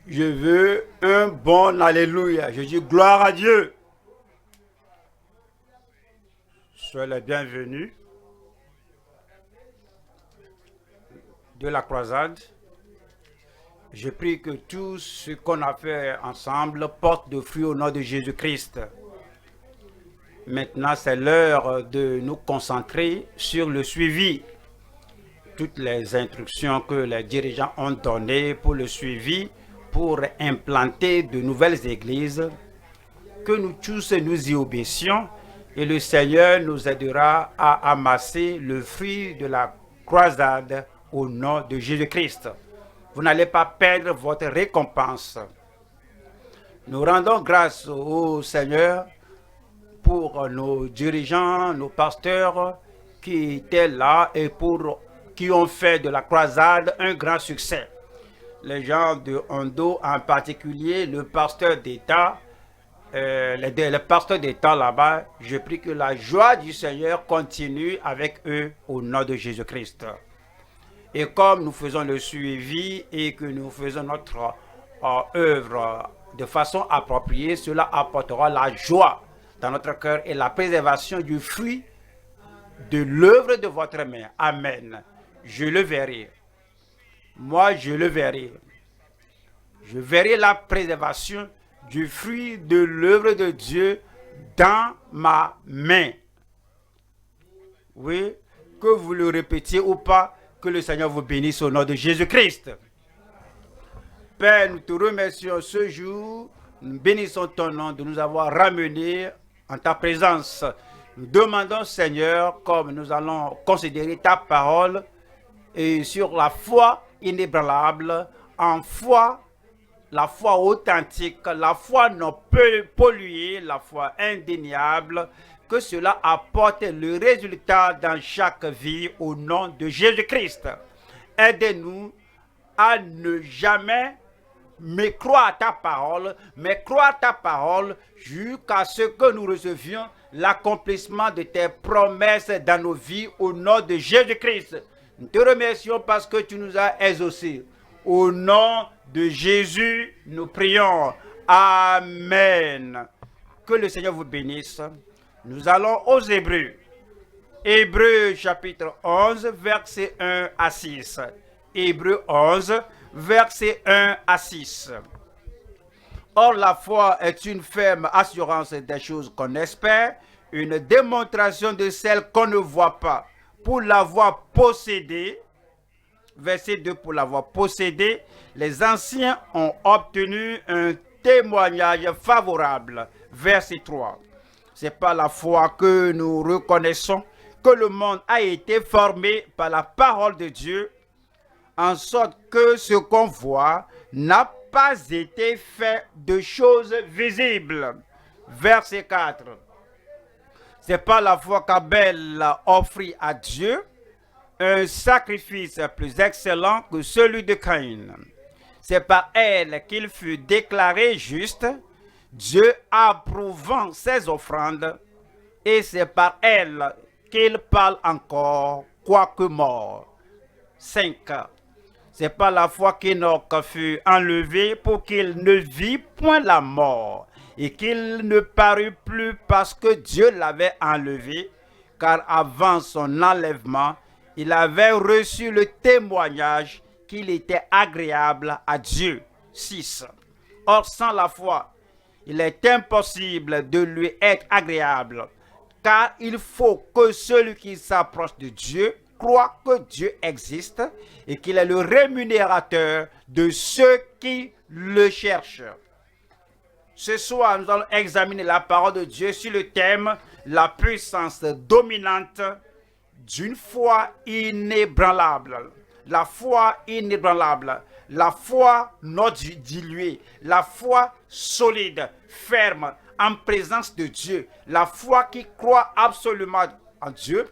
Je veux un bon Alléluia. Je dis gloire à Dieu. Soyez les bienvenus de la croisade. Je prie que tout ce qu'on a fait ensemble porte de fruits au nom de Jésus-Christ. Maintenant, c'est l'heure de nous concentrer sur le suivi. Toutes les instructions que les dirigeants ont données pour le suivi, pour implanter de nouvelles églises, que nous tous nous y obéissions et le Seigneur nous aidera à amasser le fruit de la croisade au nom de Jésus-Christ. Vous n'allez pas perdre votre récompense. Nous rendons grâce au Seigneur pour nos dirigeants, nos pasteurs qui étaient là et qui ont fait de la croisade un grand succès. Les gens de Hondo, en particulier le pasteur d'État, les pasteurs d'État là-bas, je prie que la joie du Seigneur continue avec eux au nom de Jésus-Christ. Et comme nous faisons le suivi et que nous faisons notre œuvre de façon appropriée, cela apportera la joie dans notre cœur et la préservation du fruit de l'œuvre de votre main. Amen. Je le verrai. Moi, je le verrai. Je verrai la préservation du fruit de l'œuvre de Dieu dans ma main. Oui, que vous le répétiez ou pas, que le Seigneur vous bénisse au nom de Jésus-Christ. Père, nous te remercions ce jour. Nous bénissons ton nom de nous avoir ramenés en ta présence. Nous demandons, Seigneur, comme nous allons considérer ta parole et sur la foi inébranlable, en foi, la foi authentique, la foi non polluée, la foi indéniable, que cela apporte le résultat dans chaque vie au nom de Jésus-Christ. Aidez-nous à ne jamais croire ta parole, mais croire ta parole jusqu'à ce que nous recevions l'accomplissement de tes promesses dans nos vies au nom de Jésus-Christ. Nous te remercions parce que tu nous as exaucés. Au nom de Jésus, nous prions. Amen. Que le Seigneur vous bénisse. Nous allons aux Hébreux. Hébreux chapitre 11, versets 1 à 6. Hébreux 11, versets 1 à 6. Or, la foi est une ferme assurance des choses qu'on espère, une démonstration de celles qu'on ne voit pas. Pour l'avoir possédée, verset 2, pour l'avoir possédée, les anciens ont obtenu un témoignage favorable. Verset 3. C'est par la foi que nous reconnaissons que le monde a été formé par la parole de Dieu, en sorte que ce qu'on voit n'a pas été fait de choses visibles. Verset 4. C'est par la foi qu'Abel offrit à Dieu un sacrifice plus excellent que celui de Caïn. C'est par elle qu'il fut déclaré juste, Dieu approuvant ses offrandes, et c'est par elle qu'il parle encore, quoique mort. 5. C'est par la foi qu'Enoch fut enlevé pour qu'il ne vit point la mort, et qu'il ne parut plus parce que Dieu l'avait enlevé, car avant son enlèvement, il avait reçu le témoignage qu'il était agréable à Dieu. 6. Or, sans la foi, il est impossible de lui être agréable, car il faut que celui qui s'approche de Dieu croit que Dieu existe et qu'il est le rémunérateur de ceux qui le cherchent. Ce soir, nous allons examiner la parole de Dieu sur le thème « La puissance dominante d'une foi inébranlable ». La foi inébranlable, la foi non diluée, la foi solide, ferme, en présence de Dieu, la foi qui croit absolument en Dieu.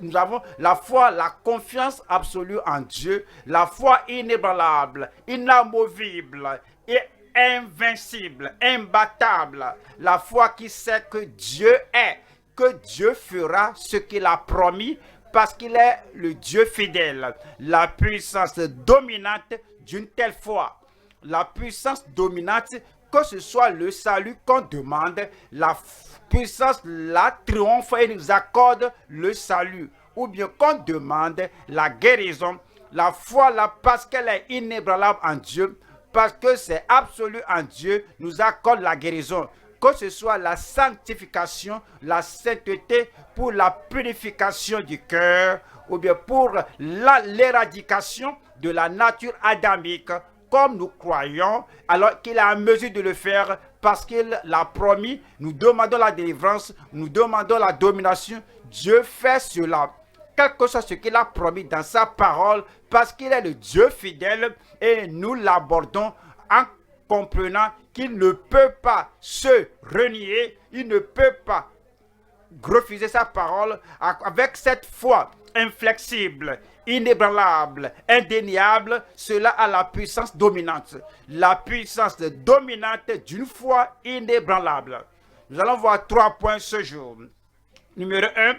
Nous avons la foi, la confiance absolue en Dieu, la foi inébranlable, inamovible et invincible, imbattable, la foi qui sait que Dieu est, que Dieu fera ce qu'il a promis parce qu'il est le Dieu fidèle, la puissance dominante d'une telle foi. la puissance dominante, que ce soit le salut qu'on demande, la puissance la triomphe et nous accorde le salut. Ou bien qu'on demande la guérison, la foi là parce qu'elle est inébranlable en Dieu, parce que c'est absolu en Dieu, nous accorde la guérison. Que ce soit la sanctification, la sainteté pour la purification du cœur, ou bien pour l'éradication de la nature adamique, comme nous croyons, alors qu'il a en mesure de le faire parce qu'il l'a promis. Nous demandons la délivrance, nous demandons la domination. Dieu fait cela, quel que soit ce qu'il a promis dans sa parole, parce qu'il est le Dieu fidèle et nous l'abordons en comprenant qu'il ne peut pas se renier, il ne peut pas refuser sa parole avec cette foi inflexible, inébranlable, indéniable. Cela a la puissance dominante. La puissance dominante d'une foi inébranlable. Nous allons voir 3 points ce jour. Numéro 1,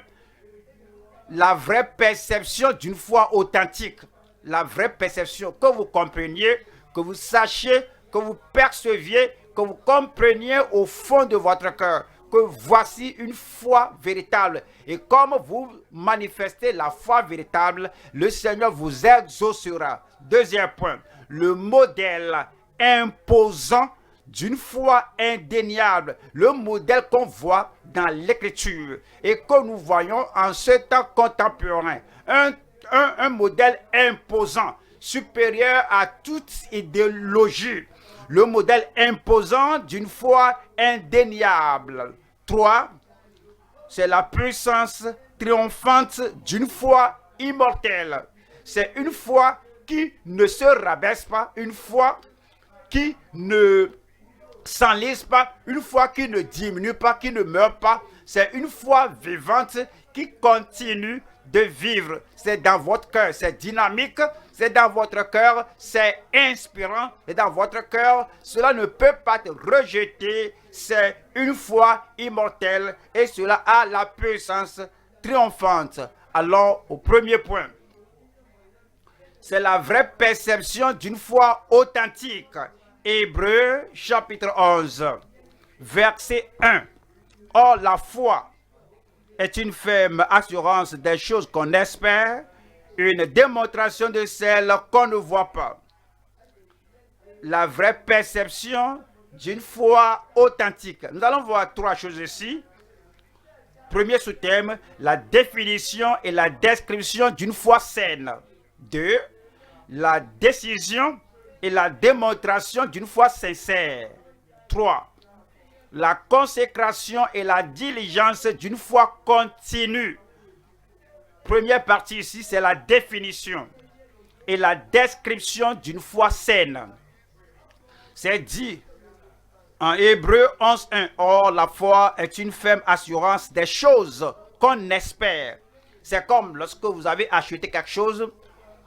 la vraie perception d'une foi authentique. La vraie perception, que vous compreniez, que vous sachiez, que vous perceviez, que vous compreniez au fond de votre cœur que voici une foi véritable. Et comme vous manifestez la foi véritable, le Seigneur vous exaucera. Deuxième point, le modèle imposant d'une foi indéniable, le modèle qu'on voit dans l'Écriture et que nous voyons en ce temps contemporain. Un modèle imposant, supérieur à toute idéologie. Le modèle imposant d'une foi indéniable. 3. C'est la puissance triomphante d'une foi immortelle. C'est une foi qui ne se rabaisse pas, une foi qui ne s'enlise pas, une foi qui ne diminue pas, qui ne meurt pas. C'est une foi vivante qui continue de vivre. C'est dans votre cœur, c'est dynamique, c'est dans votre cœur, c'est inspirant, c'est dans votre cœur. Cela ne peut pas être rejeté. C'est une foi immortelle et cela a la puissance triomphante. Allons au premier point. C'est la vraie perception d'une foi authentique. Hébreux chapitre 11, verset 1. Or, la foi est une ferme assurance des choses qu'on espère, une démonstration de celles qu'on ne voit pas. La vraie perception d'une foi authentique. Nous allons voir 3 choses ici. Premier sous-thème, la définition et la description d'une foi saine. 2. La décision et la démonstration d'une foi sincère. 3. La consécration et la diligence d'une foi continue. Première partie ici, c'est la définition et la description d'une foi saine. C'est dit en Hébreux 11.1. Or, la foi est une ferme assurance des choses qu'on espère. C'est comme lorsque vous avez acheté quelque chose,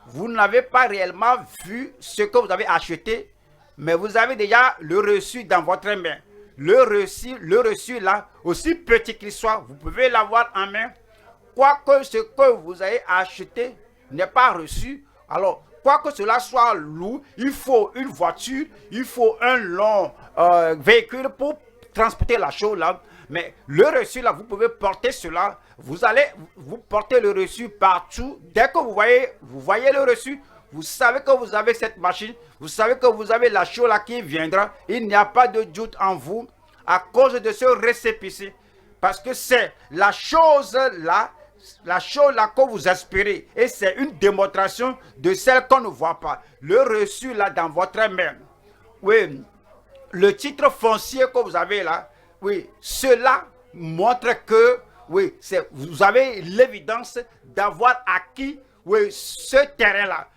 vous n'avez pas réellement vu ce que vous avez acheté, mais vous avez déjà le reçu dans votre main. Le reçu là, aussi petit qu'il soit, vous pouvez l'avoir en main. Quoique ce que vous avez acheté n'est pas reçu, alors quoique cela soit lourd, il faut une voiture, il faut un long véhicule pour transporter la chose là. Mais le reçu là, vous pouvez porter cela, vous portez le reçu partout. Dès que vous voyez le reçu, vous savez que vous avez cette machine, vous savez que vous avez la chose là qui viendra. Il n'y a pas de doute en vous à cause de ce récépissé. Parce que c'est la chose là que vous espérez. Et c'est une démonstration de celle qu'on ne voit pas. Le reçu là dans votre main. Oui, le titre foncier que vous avez là, oui, cela montre que, oui, vous avez l'évidence d'avoir acquis, oui, ce terrain-là.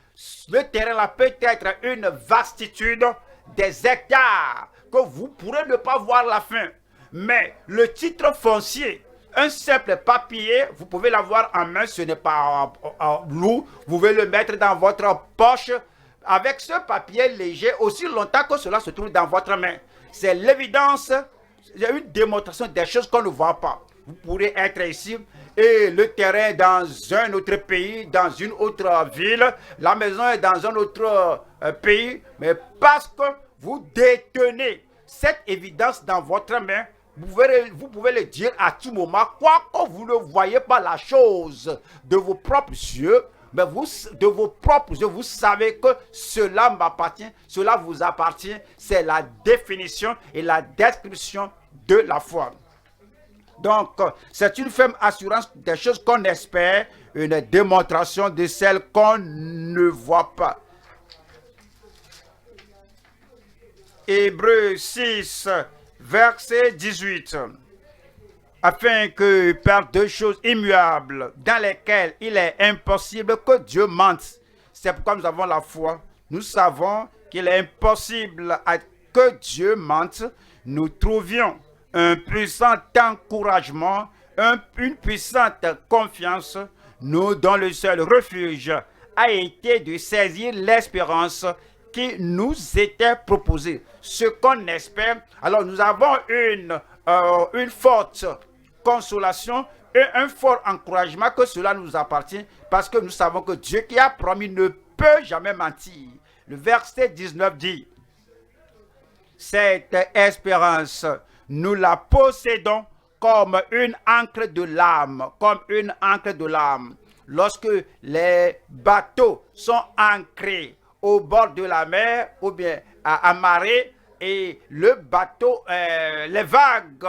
Le terrain-là peut être une vastitude des hectares que vous pourrez ne pas voir la fin. Mais le titre foncier, un simple papier, vous pouvez l'avoir en main, ce n'est pas lourd. Vous pouvez le mettre dans votre poche avec ce papier léger aussi longtemps que cela se trouve dans votre main. C'est l'évidence, c'est une démonstration des choses qu'on ne voit pas. Vous pourrez être ici et le terrain dans un autre pays, dans une autre ville, la maison est dans un autre pays, mais parce que vous détenez cette évidence dans votre main. Vous pouvez le dire à tout moment, quoique vous ne voyez pas la chose de vos propres yeux, mais de vos propres yeux, vous savez que cela m'appartient, cela vous appartient. C'est la définition et la description de la foi. Donc, c'est une ferme assurance des choses qu'on espère, une démonstration de celles qu'on ne voit pas. Hébreux 6, verset 18. Afin que par deux choses immuables, dans lesquelles il est impossible que Dieu mente. C'est pourquoi nous avons la foi. Nous savons qu'il est impossible que Dieu mente. Nous trouvions un puissant encouragement, une puissante confiance, nous dont le seul refuge a été de saisir l'espérance qui nous était proposée. Ce qu'on espère, alors nous avons une forte consolation et un fort encouragement que cela nous appartient parce que nous savons que Dieu qui a promis ne peut jamais mentir. Le verset 19 dit, cette espérance, nous la possédons comme une ancre de l'âme, comme une ancre de l'âme. Lorsque les bateaux sont ancrés au bord de la mer ou bien à marée, et le bateau, les vagues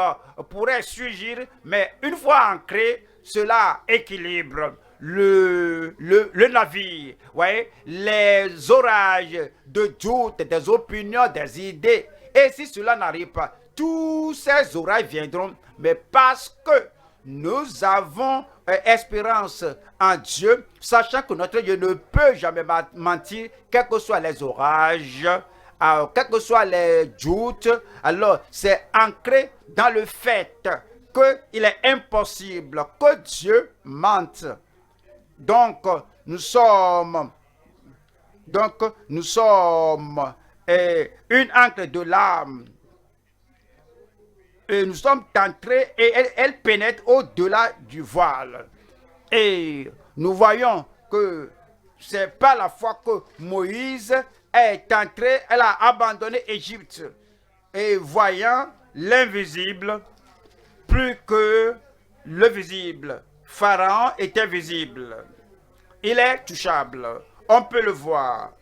pourraient surgir, mais une fois ancré, cela équilibre le navire. Voyez, les orages de doute, des opinions, des idées. Et si cela n'arrive pas, tous ces orages viendront, mais parce que nous avons espérance en Dieu, sachant que notre Dieu ne peut jamais mentir, quels que soient les orages, quels que soient les doutes, alors c'est ancré dans le fait qu'il est impossible que Dieu mente. Donc, nous sommes une ancre de l'âme. Et nous sommes entrés et elle pénètre au-delà du voile. Et nous voyons que c'est par la foi que Moïse est entré, elle a abandonné Égypte. Et voyant l'invisible plus que le visible, Pharaon était visible. Il est touchable, on peut le voir.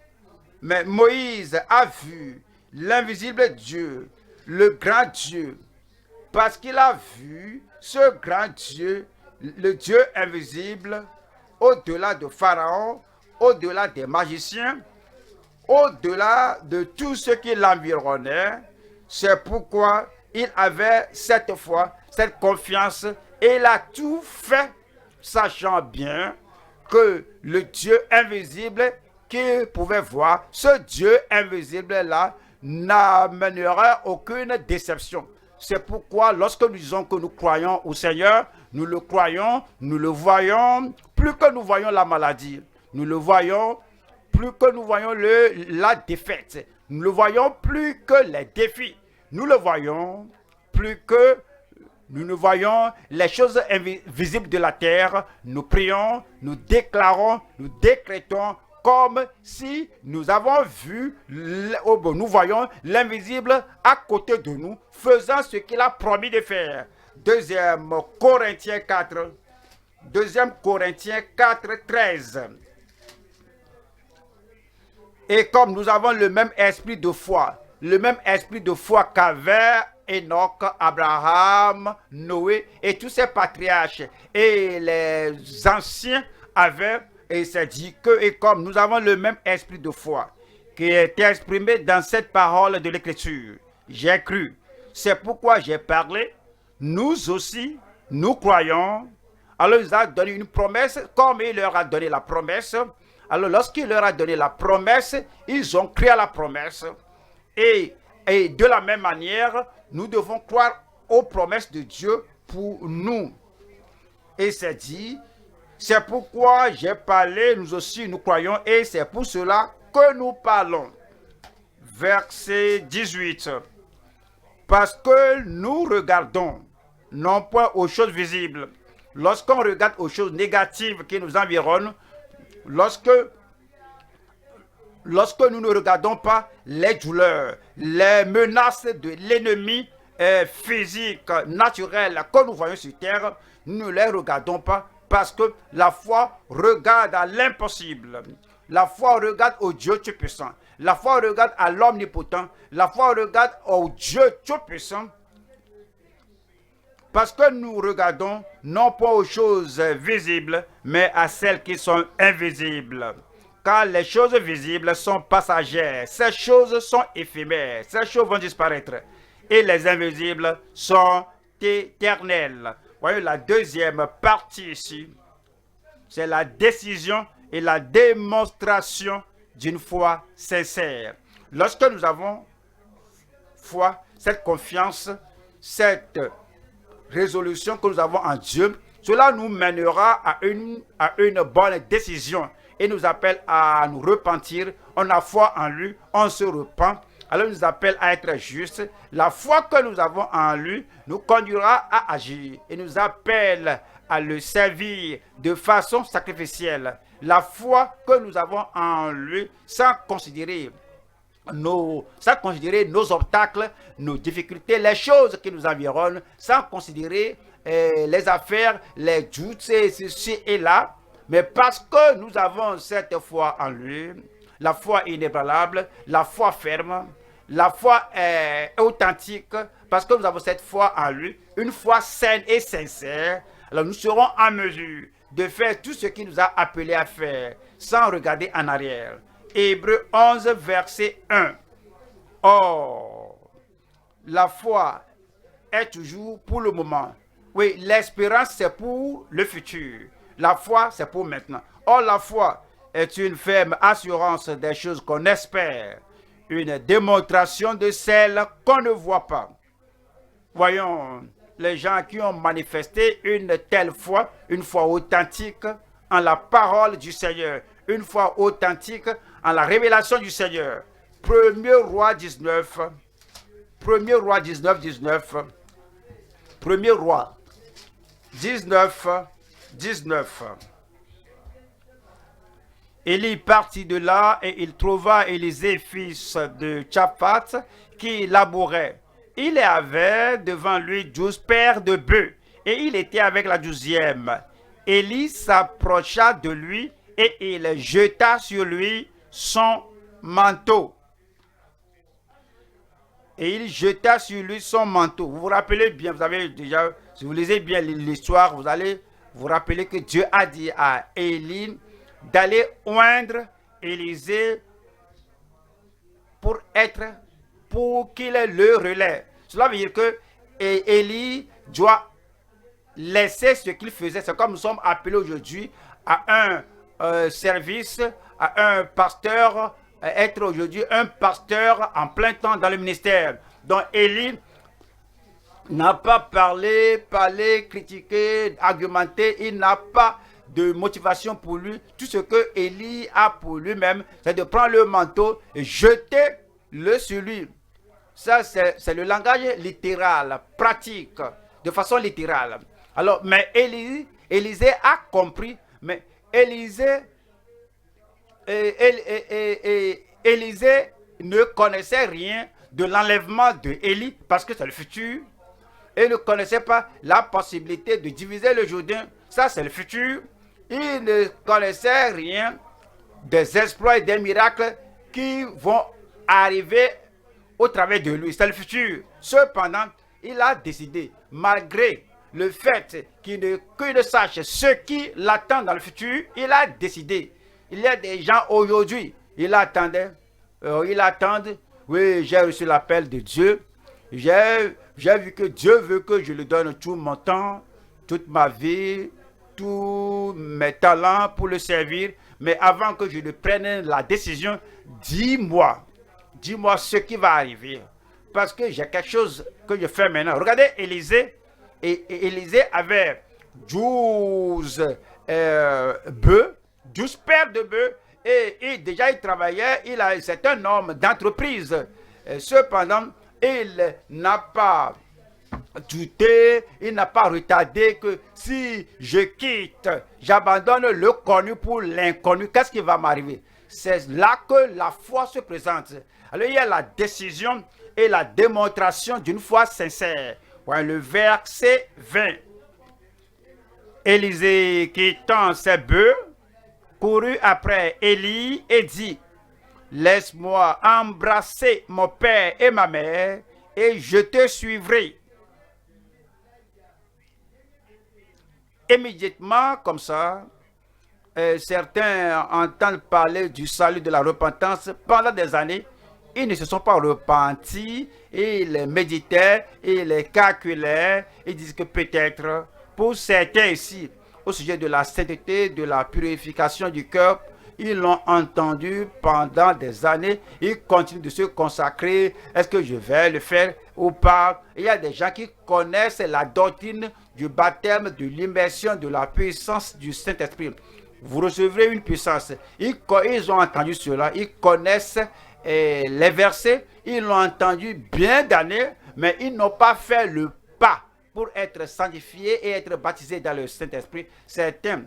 Mais Moïse a vu l'invisible Dieu, le grand Dieu. Parce qu'il a vu ce grand Dieu, le Dieu invisible, au-delà de Pharaon, au-delà des magiciens, au-delà de tout ce qui l'environnait. C'est pourquoi il avait cette foi, cette confiance, et il a tout fait, sachant bien que le Dieu invisible qu'il pouvait voir, ce Dieu invisible-là n'amènera aucune déception. C'est pourquoi lorsque nous disons que nous croyons au Seigneur, nous le croyons, nous le voyons, plus que nous voyons la maladie, nous le voyons, plus que nous voyons la défaite, nous le voyons plus que les défis, nous le voyons plus que nous ne voyons les choses invisibles de la terre, nous prions, nous déclarons, nous décrétons, comme si nous avons vu, nous voyons l'invisible à côté de nous, faisant ce qu'il a promis de faire. 2 Corinthiens 4, 13. Et comme nous avons le même esprit de foi qu'avait Enoch, Abraham, Noé et tous ces patriarches, et les anciens avaient. Et c'est dit que, et comme nous avons le même esprit de foi qui est exprimé dans cette parole de l'Écriture, j'ai cru, c'est pourquoi j'ai parlé, nous aussi, nous croyons. Alors il a donné une promesse, comme il leur a donné la promesse. Alors lorsqu'il leur a donné la promesse, ils ont cru à la promesse. Et de la même manière, nous devons croire aux promesses de Dieu pour nous. Et c'est dit, c'est pourquoi j'ai parlé, nous aussi nous croyons, et c'est pour cela que nous parlons. Verset 18. Parce que nous regardons, non point aux choses visibles. Lorsqu'on regarde aux choses négatives qui nous environnent, lorsque lorsque nous ne regardons pas les douleurs, les menaces de l'ennemi physique, naturel que nous voyons sur terre, nous ne les regardons pas parce que la foi regarde à l'impossible. La foi regarde au Dieu Tout-Puissant. La foi regarde à l'Omnipotent. La foi regarde au Dieu Tout-Puissant. Parce que nous regardons non pas aux choses visibles, mais à celles qui sont invisibles. Car les choses visibles sont passagères. Ces choses sont éphémères. Ces choses vont disparaître. Et les invisibles sont éternels. Voyez la deuxième partie ici. C'est la décision et la démonstration d'une foi sincère. Lorsque nous avons foi, cette confiance, cette résolution que nous avons en Dieu, cela nous mènera à une bonne décision et nous appelle à nous repentir. On a foi en lui, on se repent. Alors il nous appelle à être juste. La foi que nous avons en lui nous conduira à agir et nous appelle à le servir de façon sacrificielle. La foi que nous avons en lui sans considérer nos obstacles, nos difficultés, les choses qui nous environnent, sans considérer les affaires, les doutes, ceci et là. Mais parce que nous avons cette foi en lui, la foi inébranlable, la foi ferme, la foi authentique, parce que nous avons cette foi en lui, une foi saine et sincère, alors nous serons en mesure de faire tout ce qu'il nous a appelé à faire, sans regarder en arrière. Hébreux 11, verset 1. Or, la foi est toujours pour le moment. Oui, l'espérance, c'est pour le futur. La foi, c'est pour maintenant. Or, la foi est une ferme assurance des choses qu'on espère, une démonstration de celles qu'on ne voit pas. Voyons les gens qui ont manifesté une telle foi, une foi authentique en la parole du Seigneur, une foi authentique en la révélation du Seigneur. 1er roi 19, 1er roi 19, 19, 1er roi 19, 19. Élie partit de là et il trouva Élisée, fils de Tshaphat, qui labourait. Il avait devant lui 12 paires de bœufs et il était avec la 12e. Élie s'approcha de lui et il jeta sur lui son manteau. Et il jeta sur lui son manteau. Vous vous rappelez bien, vous avez déjà, si vous lisez bien l'histoire, vous allez vous rappeler que Dieu a dit à Élie d'aller oindre Élisée pour qu'il ait le relais. Cela veut dire que Élie doit laisser ce qu'il faisait. C'est comme nous sommes appelés aujourd'hui à un service, à un pasteur, être aujourd'hui un pasteur en plein temps dans le ministère. Donc Élie n'a pas parlé, critiqué, argumenté, il n'a pas de motivation pour lui. Tout ce que Élie a pour lui-même, c'est de prendre le manteau et jeter-le sur lui. Ça, c'est le langage littéral, pratique, de façon littérale. Alors, mais Élisée a compris, mais Élisée ne connaissait rien de l'enlèvement d'Élie parce que c'est le futur. Il ne connaissait pas la possibilité de diviser le Jourdain. Ça, c'est le futur. Il ne connaissait rien des exploits et des miracles qui vont arriver au travers de lui. C'est le futur. Cependant, il a décidé, malgré le fait qu'il ne sache ce qui l'attend dans le futur, il a décidé. Il y a des gens aujourd'hui, ils attendent, oui, j'ai reçu l'appel de Dieu, j'ai vu que Dieu veut que je lui donne tout mon temps, toute ma vie, tous mes talents pour le servir, mais avant que je ne prenne la décision, dis-moi ce qui va arriver, parce que j'ai quelque chose que je fais maintenant. Regardez Élisée, et Élisée avait 12 bœufs, 12 paires de bœufs, et déjà il travaillait, c'est un homme d'entreprise. Cependant, il n'a pas douté, il n'a pas retardé que si je quitte, j'abandonne le connu pour l'inconnu, qu'est-ce qui va m'arriver? c'est là que la foi se présente. Alors il y a la décision et la démonstration d'une foi sincère. Ouais, le verset 20. Élisée, quittant ses bœufs, courut après Élie et dit, laisse-moi embrasser mon père et ma mère, et je te suivrai. Immédiatement, comme ça, certains entendent parler du salut de la repentance pendant des années. Ils ne se sont pas repentis, ils méditaient, ils calculaient, ils disent que peut-être, pour certains ici, au sujet de la sainteté, de la purification du cœur, ils l'ont entendu pendant des années, ils continuent de se consacrer. Est-ce que je vais le faire ou pas? Il y a des gens qui connaissent la doctrine du baptême, de l'immersion, de la puissance du Saint-Esprit. Vous recevrez une puissance. Ils ont entendu cela, ils connaissent les versets, ils l'ont entendu bien d'années, mais ils n'ont pas fait le pas pour être sanctifiés et être baptisés dans le Saint-Esprit. Certains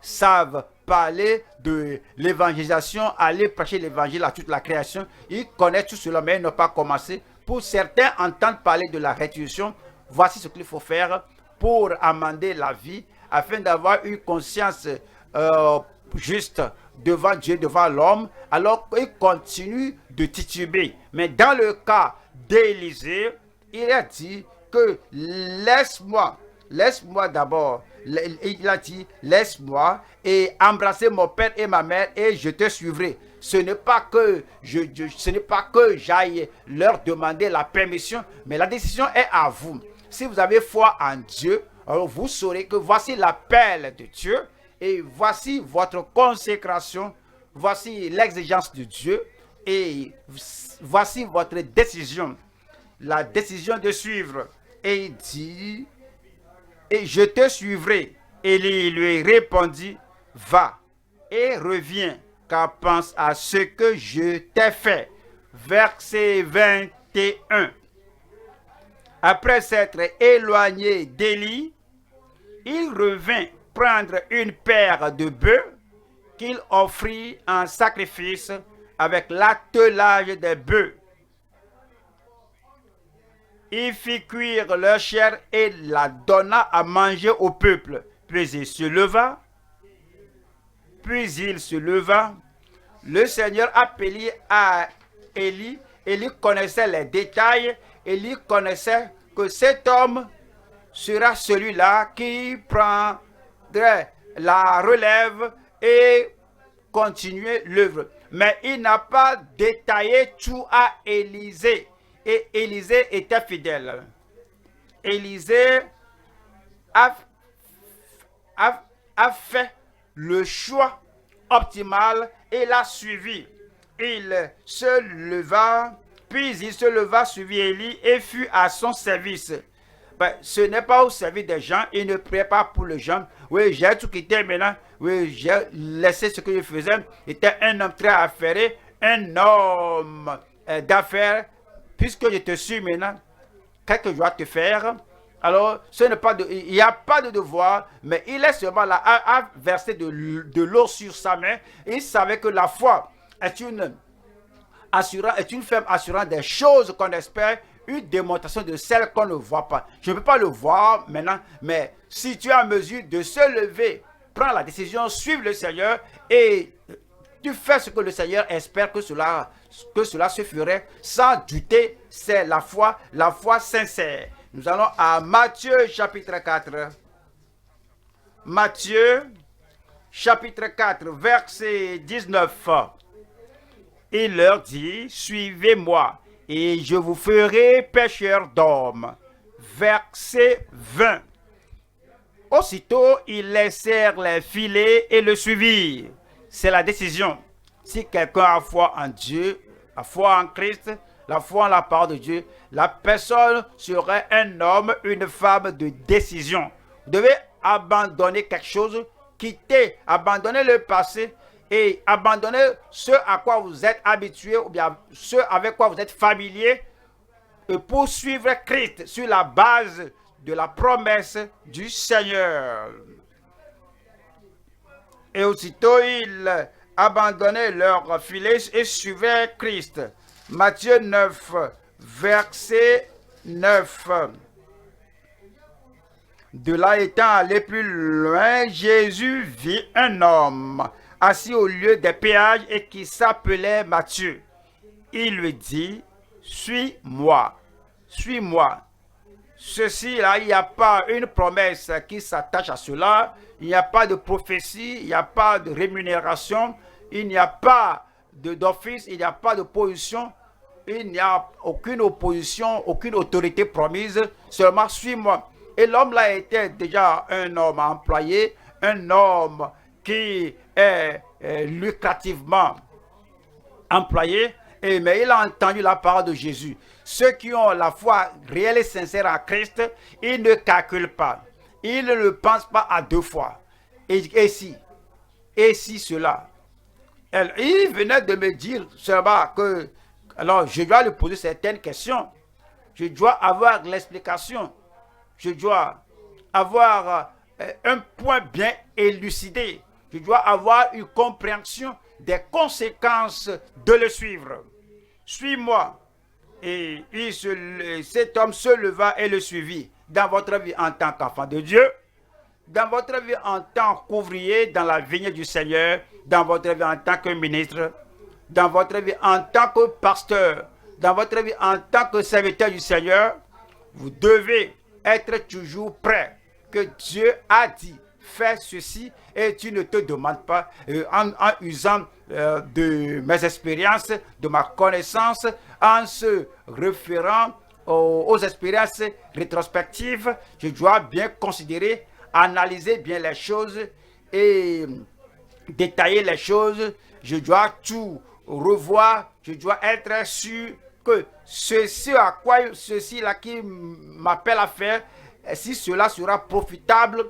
savent parler de l'évangélisation, aller prêcher l'évangile à toute la création. Ils connaissent tout cela, mais ils n'ont pas commencé. Pour certains, entendre parler de la résurrection, voici ce qu'il faut faire pour amender la vie, afin d'avoir une conscience juste devant Dieu, devant l'homme, alors qu'il continue de tituber. Mais dans le cas d'Élisée, il a dit que laisse-moi d'abord, il a dit laisse-moi et embrasser mon père et ma mère et je te suivrai. Ce n'est pas que j'aille leur demander la permission, mais la décision est à vous. Si vous avez foi en Dieu, alors vous saurez que voici l'appel de Dieu et voici votre consécration, voici l'exigence de Dieu et voici votre décision, la décision de suivre. Et il dit, et je te suivrai. Élie lui répondit, va et reviens, car pense à ce que je t'ai fait. Verset 21. Après s'être éloigné d'Élie, il revint prendre une paire de bœufs qu'il offrit en sacrifice avec l'attelage des bœufs. Il fit cuire leur chair et la donna à manger au peuple. Puis il se leva. Le Seigneur appelait à Élie. Élie connaissait les détails. Élie connaissait que cet homme sera celui-là qui prendrait la relève et continuer l'œuvre. Mais il n'a pas détaillé tout à Élisée. Et Élisée était fidèle. Élisée a fait le choix optimal et l'a suivi. Il se leva, puis il se leva, suivit Élie et fut à son service. Ce n'est pas au service des gens, il ne priait pas pour les gens. Oui, j'ai tout quitté maintenant. Oui, j'ai laissé ce que je faisais. Il était un homme très affairé, un homme d'affaires. Puisque je te suis maintenant, qu'est-ce que je dois te faire? Alors, il n'y a pas de devoir, mais il est seulement là à verser de l'eau sur sa main. Il savait que la foi est une femme assurant des choses qu'on espère, une démonstration de celles qu'on ne voit pas. Je ne peux pas le voir maintenant, mais si tu es en mesure de se lever, prends la décision, suive le Seigneur et tu fais ce que le Seigneur espère que cela se ferait sans douter. C'est la foi sincère. Nous allons à Matthieu chapitre 4. Matthieu chapitre 4, verset 19. Il leur dit, suivez-moi et je vous ferai pécheurs d'hommes. Verset 20. Aussitôt, ils laissèrent les filets et le suivirent. C'est la décision. Si quelqu'un a foi en Dieu, la foi en Christ, la foi en la parole de Dieu, la personne serait un homme, une femme de décision. Vous devez abandonner quelque chose, abandonner le passé et abandonner ce à quoi vous êtes habitué ou bien ce avec quoi vous êtes familier et poursuivre Christ sur la base de la promesse du Seigneur. Et aussitôt, ils abandonnaient leurs filets et suivaient Christ. Matthieu 9, verset 9. De là étant allé plus loin, Jésus vit un homme assis au lieu des péages et qui s'appelait Matthieu. Il lui dit, suis-moi, suis-moi. Ceci-là, il n'y a pas une promesse qui s'attache à cela, il n'y a pas de prophétie, il n'y a pas de rémunération, il n'y a pas d'office, il n'y a pas de position, il n'y a aucune opposition, aucune autorité promise, seulement suis-moi. Et l'homme là était déjà un homme employé, un homme qui est lucrativement employé, mais il a entendu la parole de Jésus. Ceux qui ont la foi réelle et sincère en Christ, ils ne calculent pas. Ils ne le pensent pas à deux fois. Et si cela. Il venait de me dire seulement que, alors je dois lui poser certaines questions. Je dois avoir l'explication. Je dois avoir un point bien élucidé. Je dois avoir une compréhension des conséquences de le suivre. Suis-moi. Et cet homme se leva et le suivit. Dans votre vie en tant qu'enfant de Dieu, dans votre vie en tant qu'ouvrier dans la vigne du Seigneur, dans votre vie en tant que ministre, dans votre vie en tant que pasteur, dans votre vie en tant que serviteur du Seigneur, vous devez être toujours prêt. Que Dieu a dit, fais ceci et tu ne te demandes pas, en usant de mes expériences, de ma connaissance, en se référant aux expériences rétrospectives, je dois bien considérer, analyser bien les choses et détailler les choses. Je dois tout revoir, je dois être sûr que ceci là qui m'appelle à faire, si cela sera profitable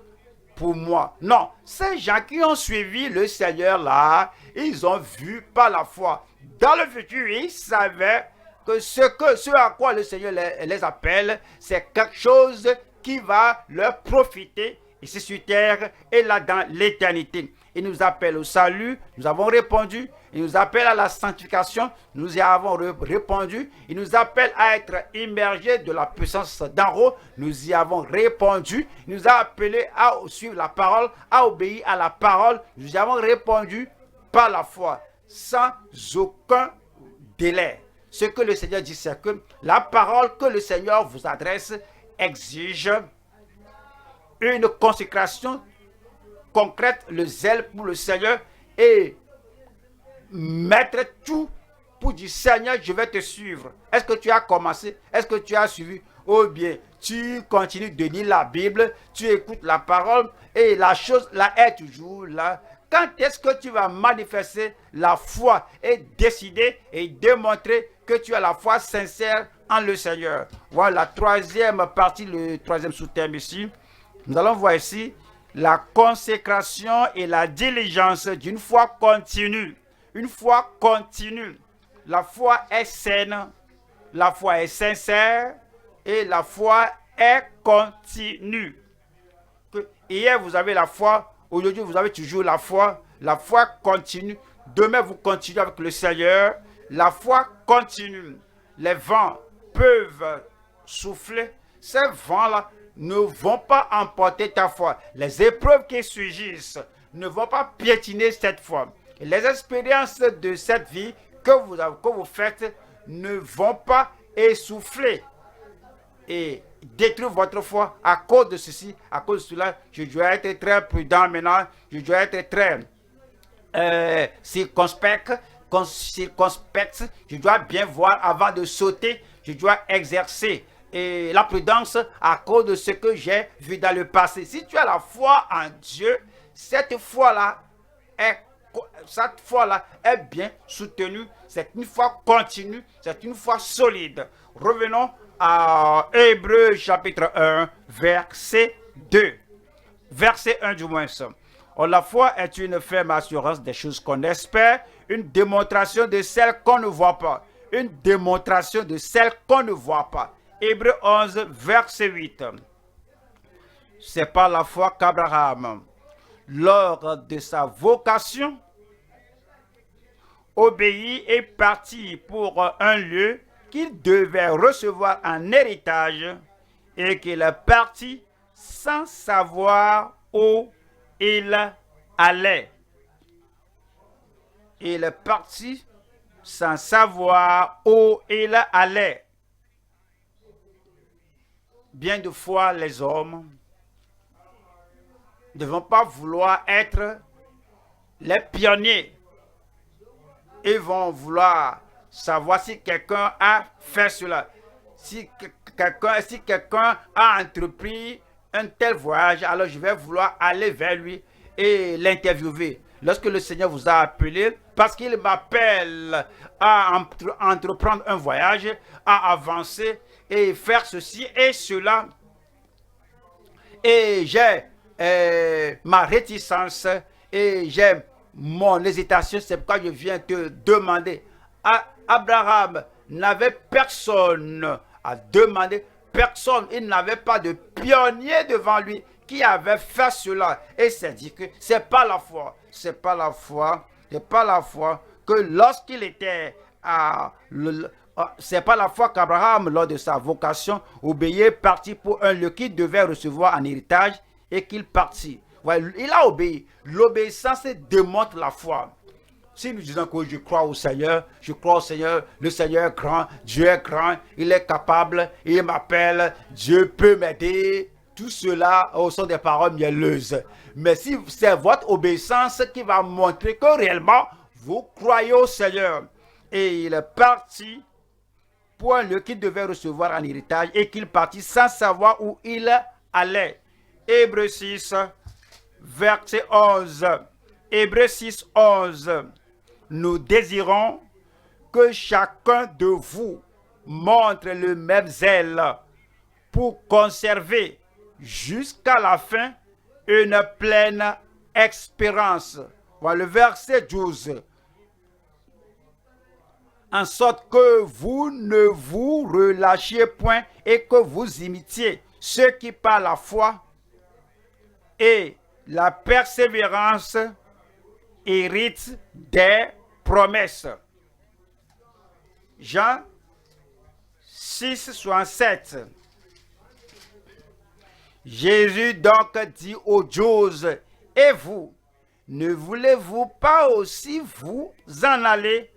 pour moi. Non, ces gens qui ont suivi le Seigneur là, ils ont vu par la foi. Dans le futur, ils savaient que ce à quoi le Seigneur les appelle, c'est quelque chose qui va leur profiter ici sur terre et là dans l'éternité. Il nous appelle au salut, nous avons répondu. Il nous appelle à la sanctification, nous y avons répondu. Il nous appelle à être immergés de la puissance d'en haut, nous y avons répondu. Il nous a appelés à suivre la parole, à obéir à la parole, nous y avons répondu par la foi, sans aucun délai. Ce que le Seigneur dit, c'est que la parole que le Seigneur vous adresse exige une consécration concrète, le zèle pour le Seigneur et mettre tout pour dire Seigneur, je vais te suivre. Est-ce que tu as commencé? Est-ce que tu as suivi? Ou bien tu continues de lire la Bible, tu écoutes la parole et la chose là est toujours là. Quand est-ce que tu vas manifester la foi et décider et démontrer que tu as la foi sincère en le Seigneur? Voilà la troisième partie, le troisième sous-thème ici. Nous allons voir ici la consécration et la diligence d'une foi continue. Une foi continue. La foi est saine, la foi est sincère et la foi est continue. Hier, vous avez la foi. Aujourd'hui, vous avez toujours la foi. La foi continue. Demain, vous continuez avec le Seigneur. La foi continue. Les vents peuvent souffler. Ces vents-là ne vont pas emporter ta foi. Les épreuves qui surgissent ne vont pas piétiner cette foi. Et les expériences de cette vie que vous faites ne vont pas essouffler et détruire votre foi à cause de ceci, à cause de cela. Je dois être très prudent maintenant. Je dois être très circonspect. Je dois bien voir avant de sauter. Je dois exercer et la prudence à cause de ce que j'ai vu dans le passé. Si tu as la foi en Dieu, cette foi-là est bien soutenue. C'est une foi continue. C'est une foi solide. Revenons à Hébreux chapitre 1, verset 2. Verset 1 du moins. Or, la foi est une ferme assurance des choses qu'on espère, une démonstration de celles qu'on ne voit pas. Une démonstration de celles qu'on ne voit pas. Hébreux 11, verset 8. C'est par la foi qu'Abraham, lors de sa vocation, obéit et partit pour un lieu qu'il devait recevoir en héritage et qu'il partit sans savoir où il allait. Il partit sans savoir où il allait. Bien de fois, les hommes ne vont pas vouloir être les pionniers. Ils vont vouloir savoir si quelqu'un a fait cela. Si quelqu'un a entrepris un tel voyage, alors je vais vouloir aller vers lui et l'interviewer. Lorsque le Seigneur vous a appelé, parce qu'il m'appelle à entreprendre un voyage, à avancer et faire ceci et cela, et j'ai ma réticence et j'ai mon hésitation, c'est pourquoi je viens te demander. Abraham n'avait personne à demander, personne, il n'avait pas de pionnier devant lui qui avait fait cela. Et c'est dit que c'est pas la foi, c'est pas la foi que lorsqu'il était c'est pas la foi qu'Abraham, lors de sa vocation, obéit, partit pour un lieu qu'il devait recevoir en héritage et qu'il partit. Ouais, il a obéi. L'obéissance démontre la foi. Si nous disons que je crois au Seigneur, le Seigneur est grand, Dieu est grand, il est capable, il m'appelle, Dieu peut m'aider. Tout cela sont des paroles mielleuses. Mais si c'est votre obéissance qui va montrer que réellement vous croyez au Seigneur. Et il est parti pour un lieu qu'il devait recevoir en héritage et qu'il partit sans savoir où il allait. Hébreux 6, verset 11. Hébreux 6, 11. Nous désirons que chacun de vous montre le même zèle pour conserver jusqu'à la fin une pleine espérance. Voilà le verset 12. En sorte que vous ne vous relâchiez point et que vous imitiez ceux qui par la foi et la persévérance héritent des promesses. Jean 6, 67. Jésus donc dit aux douze, et vous, ne voulez-vous pas aussi vous en aller?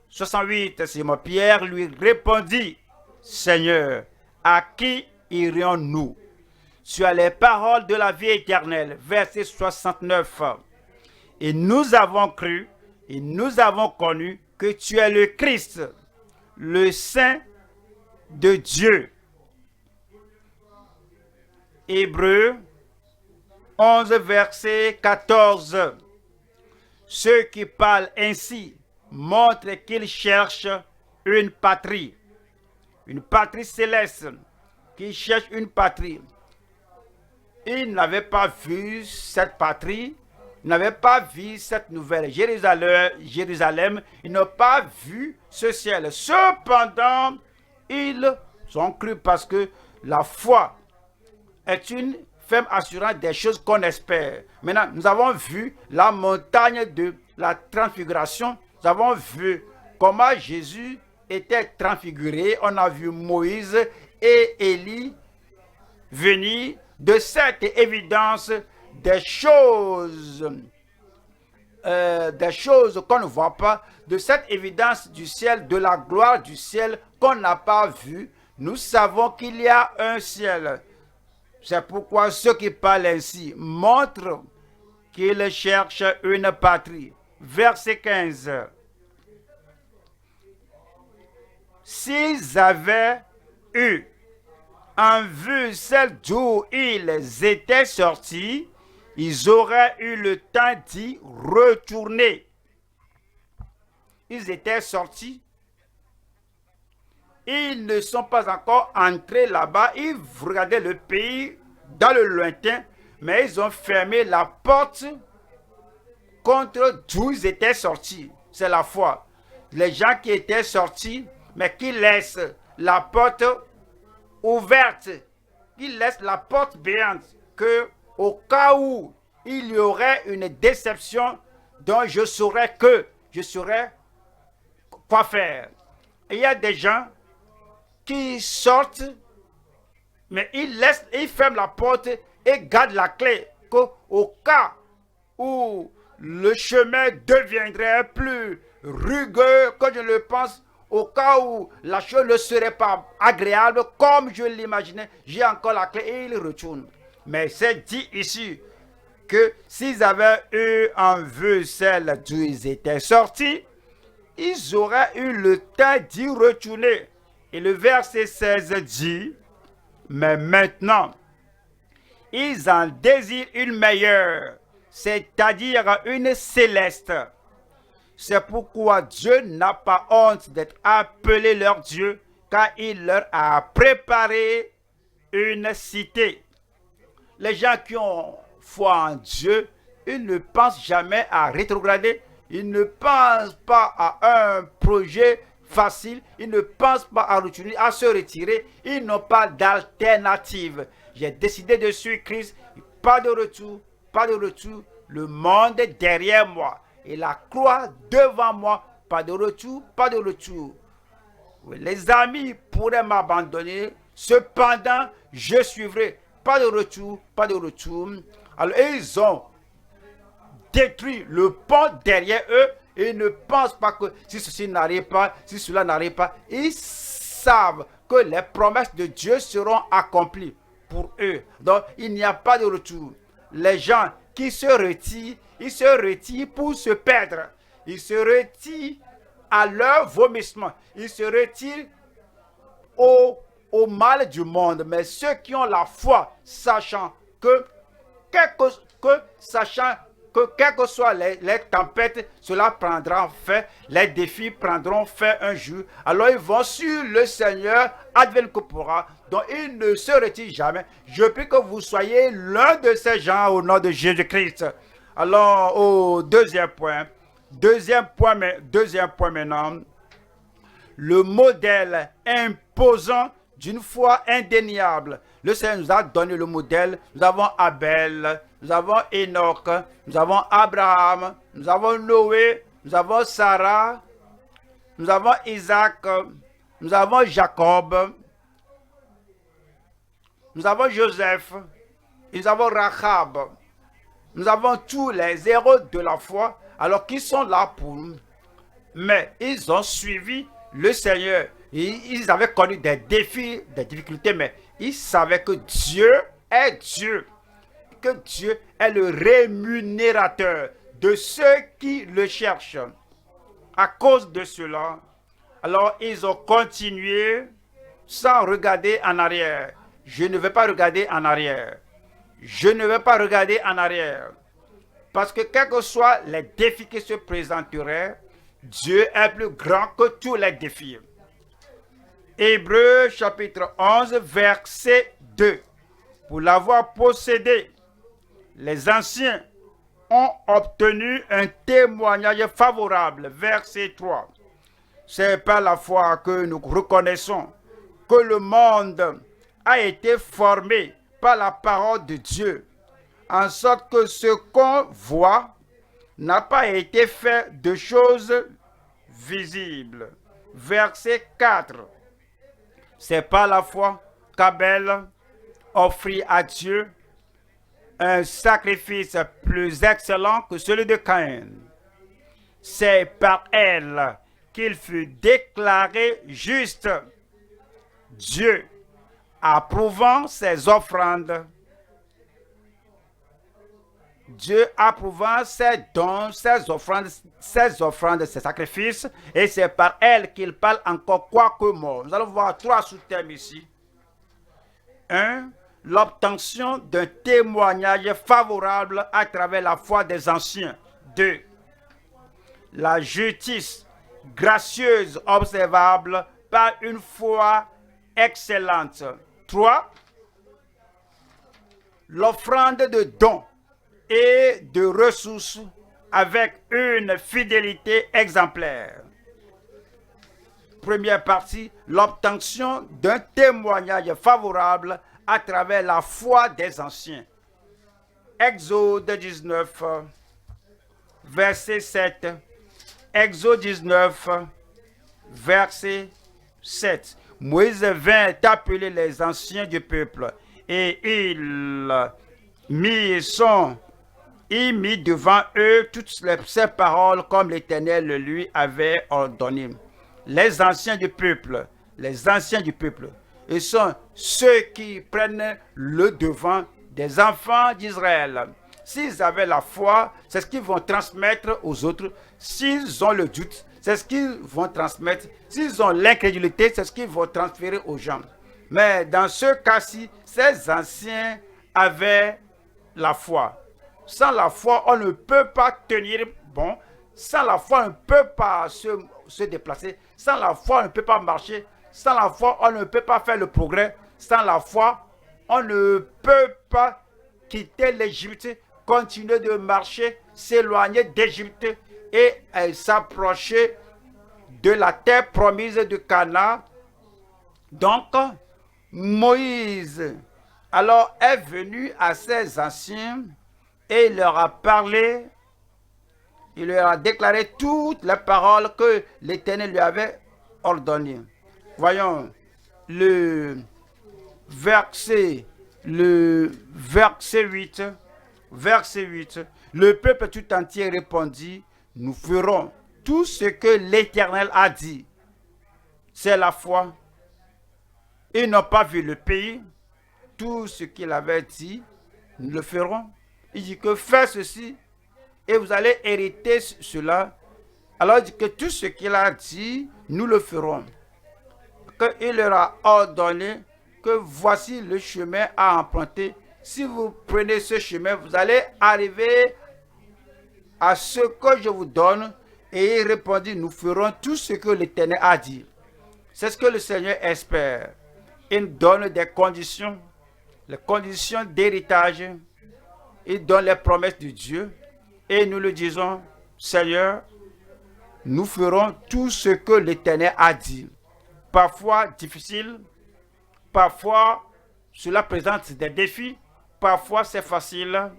68, Simon-Pierre lui répondit, Seigneur, à qui irions-nous? Tu as les paroles de la vie éternelle. Verset 69. Et nous avons cru, et nous avons connu que tu es le Christ, le Saint de Dieu. Hébreux 11, verset 14. Ceux qui parlent ainsi montrent qu'ils cherchent une patrie céleste, qui cherchent une patrie. Ils n'avaient pas vu cette patrie, ils n'avaient pas vu cette nouvelle Jérusalem, ils n'ont pas vu ce ciel. Cependant, ils ont cru parce que la foi est une ferme assurance des choses qu'on espère. Maintenant, nous avons vu la montagne de la transfiguration. Nous avons vu comment Jésus était transfiguré. On a vu Moïse et Élie venir. De cette évidence, des choses qu'on ne voit pas, de cette évidence du ciel, de la gloire du ciel qu'on n'a pas vue, nous savons qu'il y a un ciel. C'est pourquoi ceux qui parlent ainsi montrent qu'ils cherchent une patrie. Verset 15. S'ils avaient eu en vue celle d'où ils étaient sortis, ils auraient eu le temps d'y retourner. Ils étaient sortis. Ils ne sont pas encore entrés là-bas. Ils regardaient le pays dans le lointain, mais ils ont fermé la porte contre d'où ils étaient sortis. C'est la foi. Les gens qui étaient sortis, mais qui laissent la porte ouverte, qui laissent la porte béante, que au cas où il y aurait une déception dont je saurais que je serais quoi faire. Et il y a des gens qui sortent, mais ils ferment la porte et gardent la clé au cas où le chemin deviendrait plus rugueux que je le pense, au cas où la chose ne serait pas agréable comme je l'imaginais, j'ai encore la clé et ils retournent. Mais c'est dit ici que s'ils avaient eu en vue celle d'où ils étaient sortis, ils auraient eu le temps d'y retourner. Et le verset 16 dit, mais maintenant, ils en désirent une meilleure, c'est-à-dire une céleste. C'est pourquoi Dieu n'a pas honte d'être appelé leur Dieu, car il leur a préparé une cité. Les gens qui ont foi en Dieu, ils ne pensent jamais à rétrograder, ils ne pensent pas à un projet facile, ils ne pensent pas à retourner, à se retirer, ils n'ont pas d'alternative. J'ai décidé de suivre Christ, pas de retour, pas de retour, le monde est derrière moi et la croix devant moi, pas de retour, pas de retour. Oui, les amis pourraient m'abandonner, cependant je suivrai, pas de retour, pas de retour. Alors ils ont détruit le pont derrière eux et ils ne pensent pas que si ceci n'arrive pas, si cela n'arrive pas, ils savent que les promesses de Dieu seront accomplies pour eux. Donc il n'y a pas de retour. Les gens qui se retirent, ils se retirent pour se perdre. Ils se retirent à leur vomissement. Ils se retirent au mal du monde. Mais ceux qui ont la foi, sachant que quelles que soient les tempêtes, cela prendra fin, les défis prendront fin un jour. Alors ils vont sur le Seigneur, advienne que pourra, donc ils ne se retirent jamais. Je prie que vous soyez l'un de ces gens au nom de Jésus-Christ. Alors au deuxième point maintenant, le modèle imposant d'une foi indéniable. Le Seigneur nous a donné le modèle. Nous avons Abel, nous avons Enoch, nous avons Abraham, nous avons Noé, nous avons Sarah, nous avons Isaac, nous avons Jacob, nous avons Joseph, nous avons Rahab. Nous avons tous les héros de la foi, alors qu'ils sont là pour nous. Mais ils ont suivi le Seigneur. Ils avaient connu des défis, des difficultés, mais ils savaient que Dieu est Dieu. Que Dieu est le rémunérateur de ceux qui le cherchent. À cause de cela, alors ils ont continué sans regarder en arrière. Je ne vais pas regarder en arrière. Je ne vais pas regarder en arrière. Parce que quels que soient les défis qui se présenteraient, Dieu est plus grand que tous les défis. Hébreux chapitre 11, verset 2. Pour l'avoir possédé, les anciens ont obtenu un témoignage favorable. Verset 3. C'est par la foi que nous reconnaissons que le monde a été formé par la parole de Dieu, en sorte que ce qu'on voit n'a pas été fait de choses visibles. Verset 4. C'est par la foi qu'Abel offrit à Dieu un sacrifice plus excellent que celui de Caïn. C'est par elle qu'il fut déclaré juste, Dieu approuvant ses offrandes. Dieu approuvant ses dons, ses offrandes, ses sacrifices, et c'est par elle qu'il parle encore quoi que mort. Nous allons voir trois sous-thèmes ici. 1. L'obtention d'un témoignage favorable à travers la foi des anciens. 2. La justice gracieuse observable par une foi excellente. 3. L'offrande de dons et de ressources avec une fidélité exemplaire. Première partie, l'obtention d'un témoignage favorable à travers la foi des anciens. Exode 19, verset 7. Exode 19, verset 7. Moïse vint appeler les anciens du peuple et il mit devant eux toutes ces paroles comme l'Éternel lui avait ordonné. Les anciens du peuple, ils sont ceux qui prennent le devant des enfants d'Israël. S'ils avaient la foi, c'est ce qu'ils vont transmettre aux autres. S'ils ont le doute, c'est ce qu'ils vont transmettre. S'ils ont l'incrédulité, c'est ce qu'ils vont transférer aux gens. Mais dans ce cas-ci, ces anciens avaient la foi. Sans la foi, on ne peut pas tenir bon. Sans la foi, on ne peut pas se déplacer. Sans la foi, on ne peut pas marcher. Sans la foi, on ne peut pas faire le progrès. Sans la foi, on ne peut pas quitter l'Égypte, continuer de marcher, s'éloigner d'Égypte et s'approcher de la terre promise de Canaan. Donc, Moïse alors est venu à ses anciens et il leur a parlé, il leur a déclaré toutes les paroles que l'Éternel lui avait ordonnées. Voyons le verset 8. Le peuple tout entier répondit, nous ferons tout ce que l'Éternel a dit. C'est la foi. Ils n'ont pas vu le pays. Tout ce qu'il avait dit, nous le ferons. Il dit que faites ceci et vous allez hériter cela. Alors il dit que tout ce qu'il a dit, nous le ferons. Qu'il leur a ordonné que voici le chemin à emprunter. Si vous prenez ce chemin, vous allez arriver à ce que je vous donne. Et il répondit, nous ferons tout ce que l'Éternel a dit. C'est ce que le Seigneur espère. Il donne des conditions, les conditions d'héritage. Il donne les promesses de Dieu. Et nous le disons, Seigneur, nous ferons tout ce que l'Éternel a dit. Parfois difficile, parfois cela présente des défis, parfois c'est facile,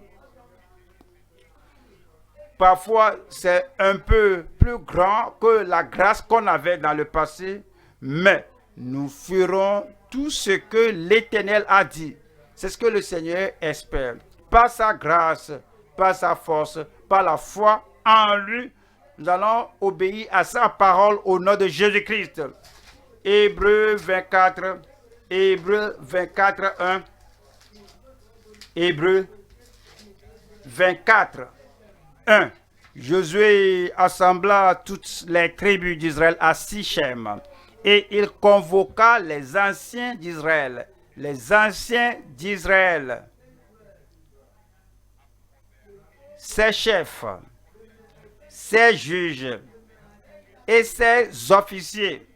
parfois c'est un peu plus grand que la grâce qu'on avait dans le passé, mais nous ferons tout ce que l'Éternel a dit. C'est ce que le Seigneur espère. Par sa grâce, par sa force, par la foi en lui, nous allons obéir à sa parole au nom de Jésus-Christ. Hébreux 24, 1. Hébreux 24, 1. Josué assembla toutes les tribus d'Israël à Sichem et il convoqua les anciens d'Israël. Les anciens d'Israël, ses chefs, ses juges et ses officiers.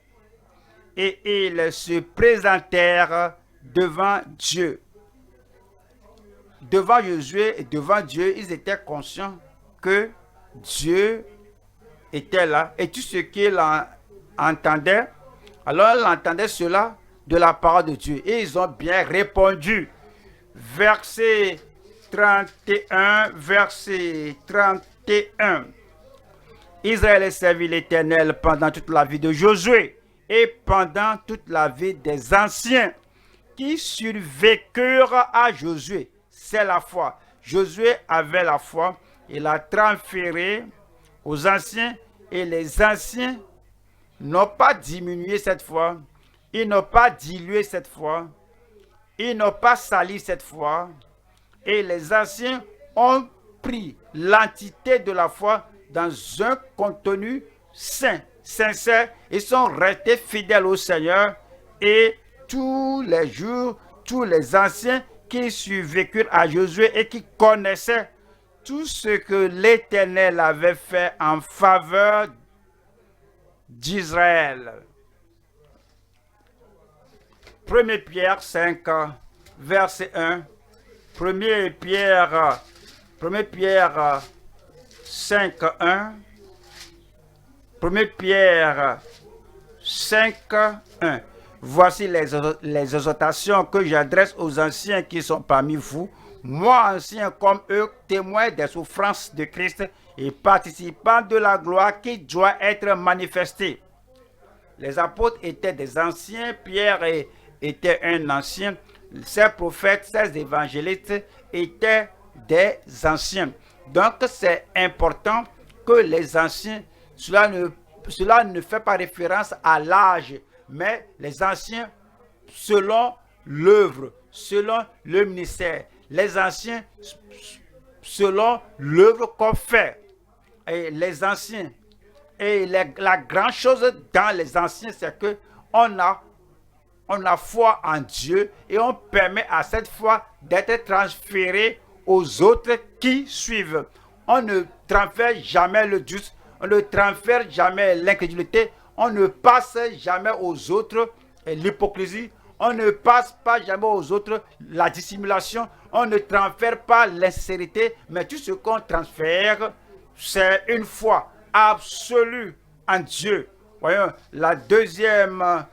Et ils se présentèrent devant Dieu. Devant Josué et devant Dieu, ils étaient conscients que Dieu était là. Et tout ce qu'ils entendaient, alors ils entendaient cela de la parole de Dieu. Et ils ont bien répondu. Verset 31. Israël a servi l'Éternel pendant toute la vie de Josué et pendant toute la vie des anciens qui survécurent à Josué. C'est la foi. Josué avait la foi. Il a transféré aux anciens et les anciens n'ont pas diminué cette foi. Ils n'ont pas dilué cette foi. Ils n'ont pas sali cette foi. Et les anciens ont pris l'entité de la foi dans un contenu saint, sincère. Ils sont restés fidèles au Seigneur et tous les jours, tous les anciens qui survécurent à Josué et qui connaissaient tout ce que l'Éternel avait fait en faveur d'Israël. 1 Pierre 5, verset 1. 1 Pierre 5, 1. 1 Pierre 5, 1. Voici les exhortations que j'adresse aux anciens qui sont parmi vous, moi ancien comme eux, témoins des souffrances de Christ et participants de la gloire qui doit être manifestée. Les apôtres étaient des anciens, Pierre était un ancien, ces prophètes, ces évangélistes étaient des anciens. Donc c'est important que les anciens, cela ne fait pas référence à l'âge, mais les anciens selon l'œuvre, selon le ministère, les anciens selon l'œuvre qu'on fait. Et les anciens, et la grande chose dans les anciens, c'est que on a foi en Dieu et on permet à cette foi d'être transférée aux autres qui suivent. On ne transfère jamais le doute, on ne transfère jamais l'incrédulité, on ne passe jamais aux autres l'hypocrisie, on ne passe pas jamais aux autres la dissimulation, on ne transfère pas l'insincérité, mais tout ce qu'on transfère, c'est une foi absolue en Dieu. Voyons, la deuxième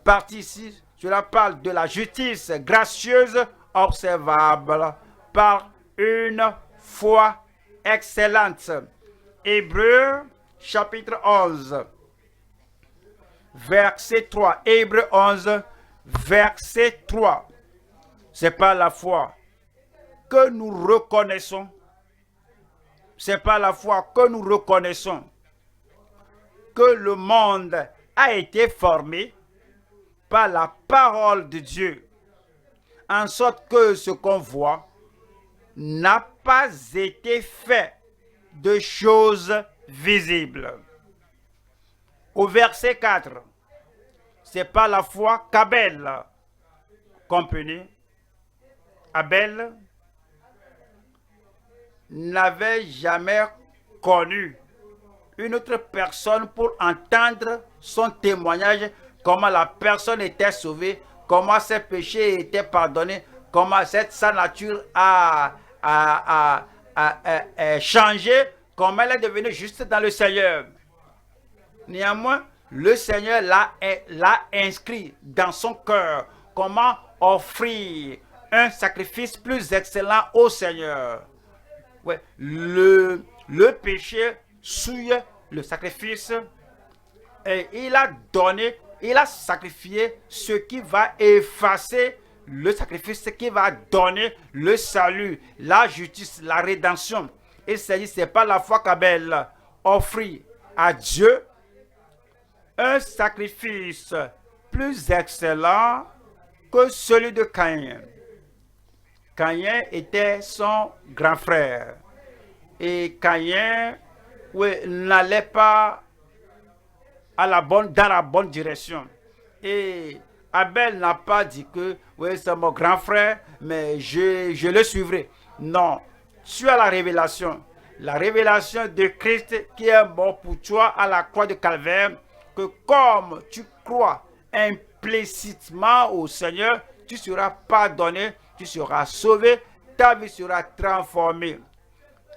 partie ici, cela parle de la justice gracieuse observable par une foi excellente. Hébreux chapitre 11, verset 3. Hébreux 11, verset 3. C'est pas la foi que nous reconnaissons. C'est pas la foi que nous reconnaissons que le monde a été formé par la parole de Dieu, en sorte que ce qu'on voit n'a pas été fait de choses visibles. Au verset 4, c'est pas la foi qu'Abel, comprenez, Abel n'avait jamais connu une autre personne pour entendre son témoignage, comment la personne était sauvée, comment ses péchés étaient pardonnés, comment sa nature a changé, comment elle est devenue juste dans le Seigneur. Néanmoins, le Seigneur l'a inscrit dans son cœur, comment offrir un sacrifice plus excellent au Seigneur. Ouais, le péché souille le sacrifice et il a sacrifié ce qui va effacer le sacrifice, ce qui va donner le salut, la justice, la rédemption. Et c'est pas la foi qu'Abel offrit à Dieu un sacrifice plus excellent que celui de Caïn. Caïn était son grand frère. Et Caïn n'allait pas dans la bonne direction. Et Abel n'a pas dit que c'est mon grand frère, mais je le suivrai. Non, tu as la révélation de Christ qui est mort pour toi à la croix de Calvaire, que comme tu crois implicitement au Seigneur, tu seras pardonné, tu seras sauvé, ta vie sera transformée.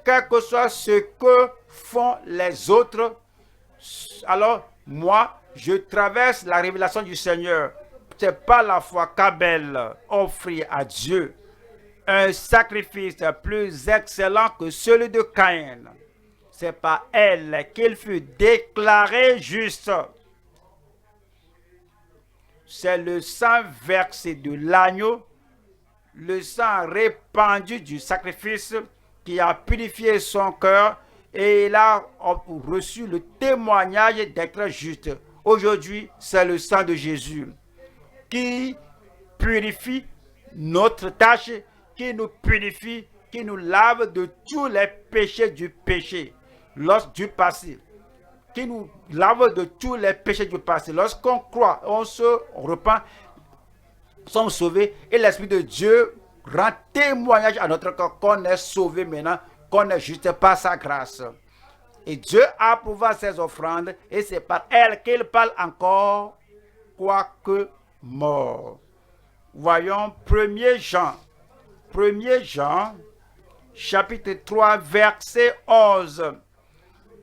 Quel que soit ce que font les autres, alors moi, je traverse la révélation du Seigneur. Ce n'est pas la foi qu'Abel offrit à Dieu un sacrifice plus excellent que celui de Caïn. C'est par elle qu'il fut déclaré juste. C'est le sang versé de l'agneau, le sang répandu du sacrifice qui a purifié son cœur et il a reçu le témoignage d'être juste. Aujourd'hui, c'est le sang de Jésus qui purifie notre tâche, qui nous purifie, qui nous lave de tous les péchés du péché, du passé, qui nous lave de tous les péchés du passé. Lorsqu'on croit, on se repent, sommes sauvés et l'Esprit de Dieu rend témoignage à notre corps qu'on est sauvé maintenant, qu'on est juste par sa grâce. Et Dieu approuva ses offrandes et c'est par elles qu'il parle encore, quoique mort. Voyons 1 Jean, chapitre 3, verset 11.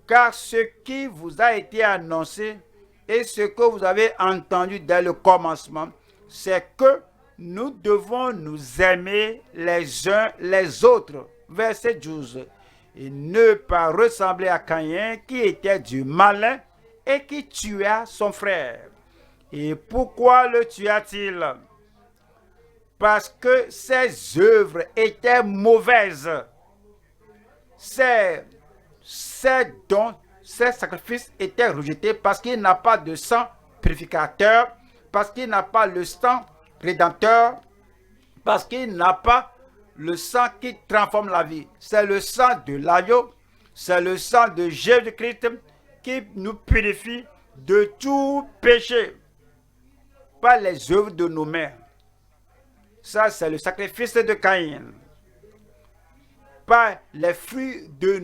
Car ce qui vous a été annoncé et ce que vous avez entendu dès le commencement, c'est que nous devons nous aimer les uns les autres. Verset 12. Et ne pas ressembler à Caïn qui était du malin et qui tua son frère. Et pourquoi le tua-t-il? Parce que ses œuvres étaient mauvaises. Ses dons, ses sacrifices étaient rejetés parce qu'il n'a pas de sang purificateur, parce qu'il n'a pas le sang rédempteur, parce qu'il n'a pas le sang qui transforme la vie. C'est le sang de l'agneau, c'est le sang de Jésus-Christ qui nous purifie de tout péché, pas les œuvres de nos mains. Ça, c'est le sacrifice de Caïn. Pas les fruits de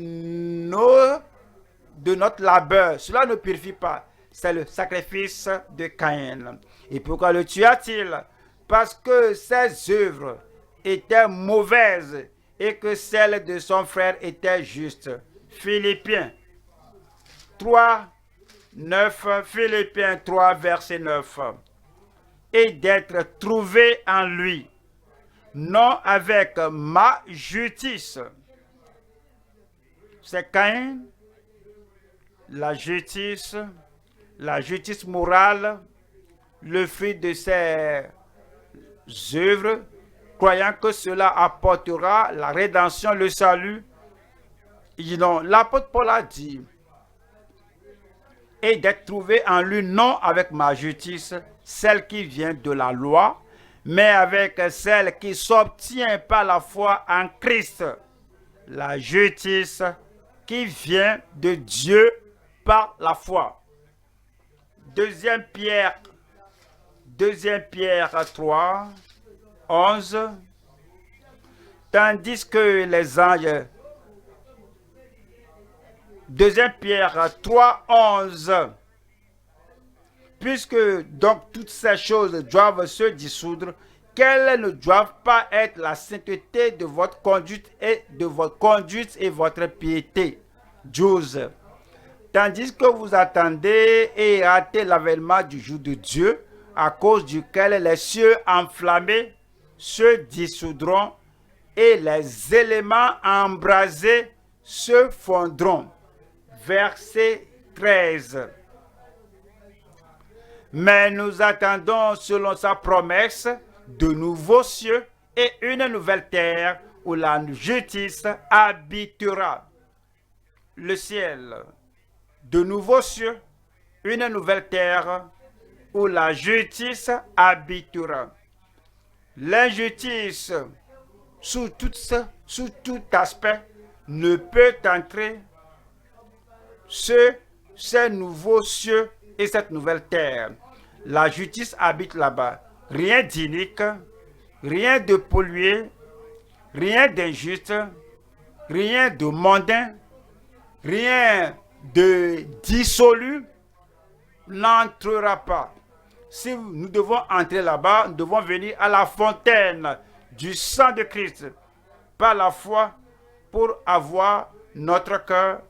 notre labeur. Cela ne purifie pas. C'est le sacrifice de Caïn. Et pourquoi le tua-t-il? Parce que ses œuvres étaient mauvaises et que celles de son frère étaient justes. Philippiens 3, 9. Philippiens 3, verset 9. Et d'être trouvé en lui, non avec ma justice. C'est Caïn, la justice morale, le fruit de ses œuvres, croyant que cela apportera la rédemption, le salut. Non, l'apôtre Paul a dit, et d'être trouvé en lui, non avec ma justice, celle qui vient de la loi, mais avec celle qui s'obtient par la foi en Christ, la justice qui vient de Dieu par la foi. 2 Pierre 3, 11. Tandis que les anges, 2 Pierre 3, 11. Puisque donc toutes ces choses doivent se dissoudre, quelles ne doivent pas être la sainteté de votre conduite et votre piété. 12. Tandis que vous attendez et hâtez l'avènement du jour de Dieu, à cause duquel les cieux enflammés se dissoudront et les éléments embrasés se fondront. Verset 13. Mais nous attendons, selon sa promesse, de nouveaux cieux et une nouvelle terre où la justice habitera. Le ciel, de nouveaux cieux, une nouvelle terre où la justice habitera. L'injustice, sous tout aspect, ne peut entrer sur ces nouveaux cieux et cette nouvelle terre. La justice habite là-bas. Rien d'inique, rien de pollué, rien d'injuste, rien de mondain, rien de dissolu n'entrera pas. Si nous devons entrer là-bas, nous devons venir à la fontaine du sang de Christ par la foi pour avoir notre cœur,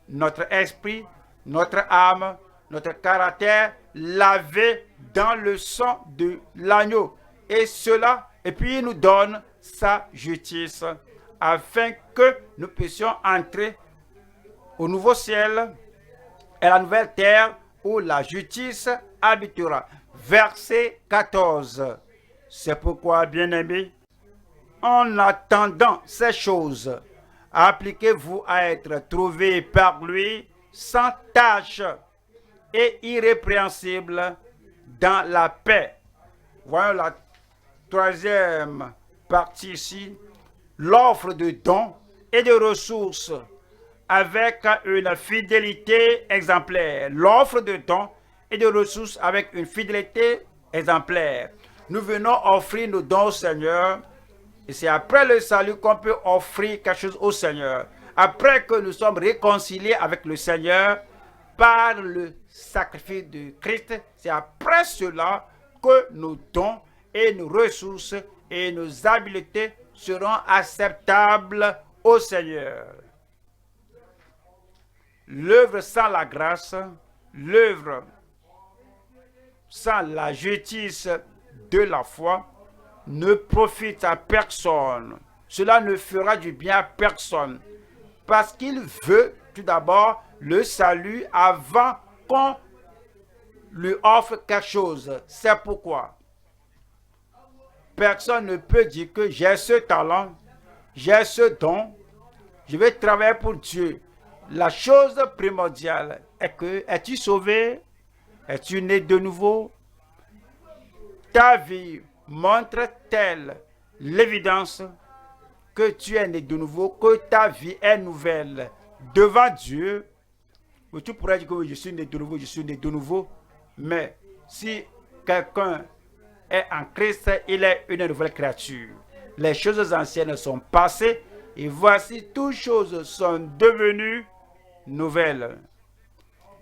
notre esprit, notre âme, notre caractère lavé dans le sang de l'agneau. Et puis il nous donne sa justice afin que nous puissions entrer au nouveau ciel et la nouvelle terre où la justice habitera. Verset 14. C'est pourquoi, bien-aimés, en attendant ces choses, appliquez-vous à être trouvés par lui sans tache et irrépréhensible dans la paix. Voyons la troisième partie ici. L'offre de dons et de ressources avec une fidélité exemplaire. L'offre de dons et de ressources avec une fidélité exemplaire. Nous venons offrir nos dons au Seigneur. Et c'est après le salut qu'on peut offrir quelque chose au Seigneur. Après que nous sommes réconciliés avec le Seigneur par le sacrifice de Christ, c'est après cela que nos dons et nos ressources et nos habiletés seront acceptables au Seigneur. L'œuvre sans la grâce, l'œuvre sans la justice de la foi ne profite à personne. Cela ne fera du bien à personne. Parce qu'il veut tout d'abord le salut avant qu'on lui offre quelque chose. C'est pourquoi personne ne peut dire que j'ai ce talent, j'ai ce don, je vais travailler pour Dieu. La chose primordiale est que, es-tu sauvé? Es-tu né de nouveau? Ta vie montre-t-elle l'évidence que tu es né de nouveau, que ta vie est nouvelle devant Dieu? Ou tu pourrais dire que oui, je suis né de nouveau, je suis né de nouveau. Mais si quelqu'un est en Christ, il est une nouvelle créature. Les choses anciennes sont passées et voici toutes choses sont devenues nouvelles.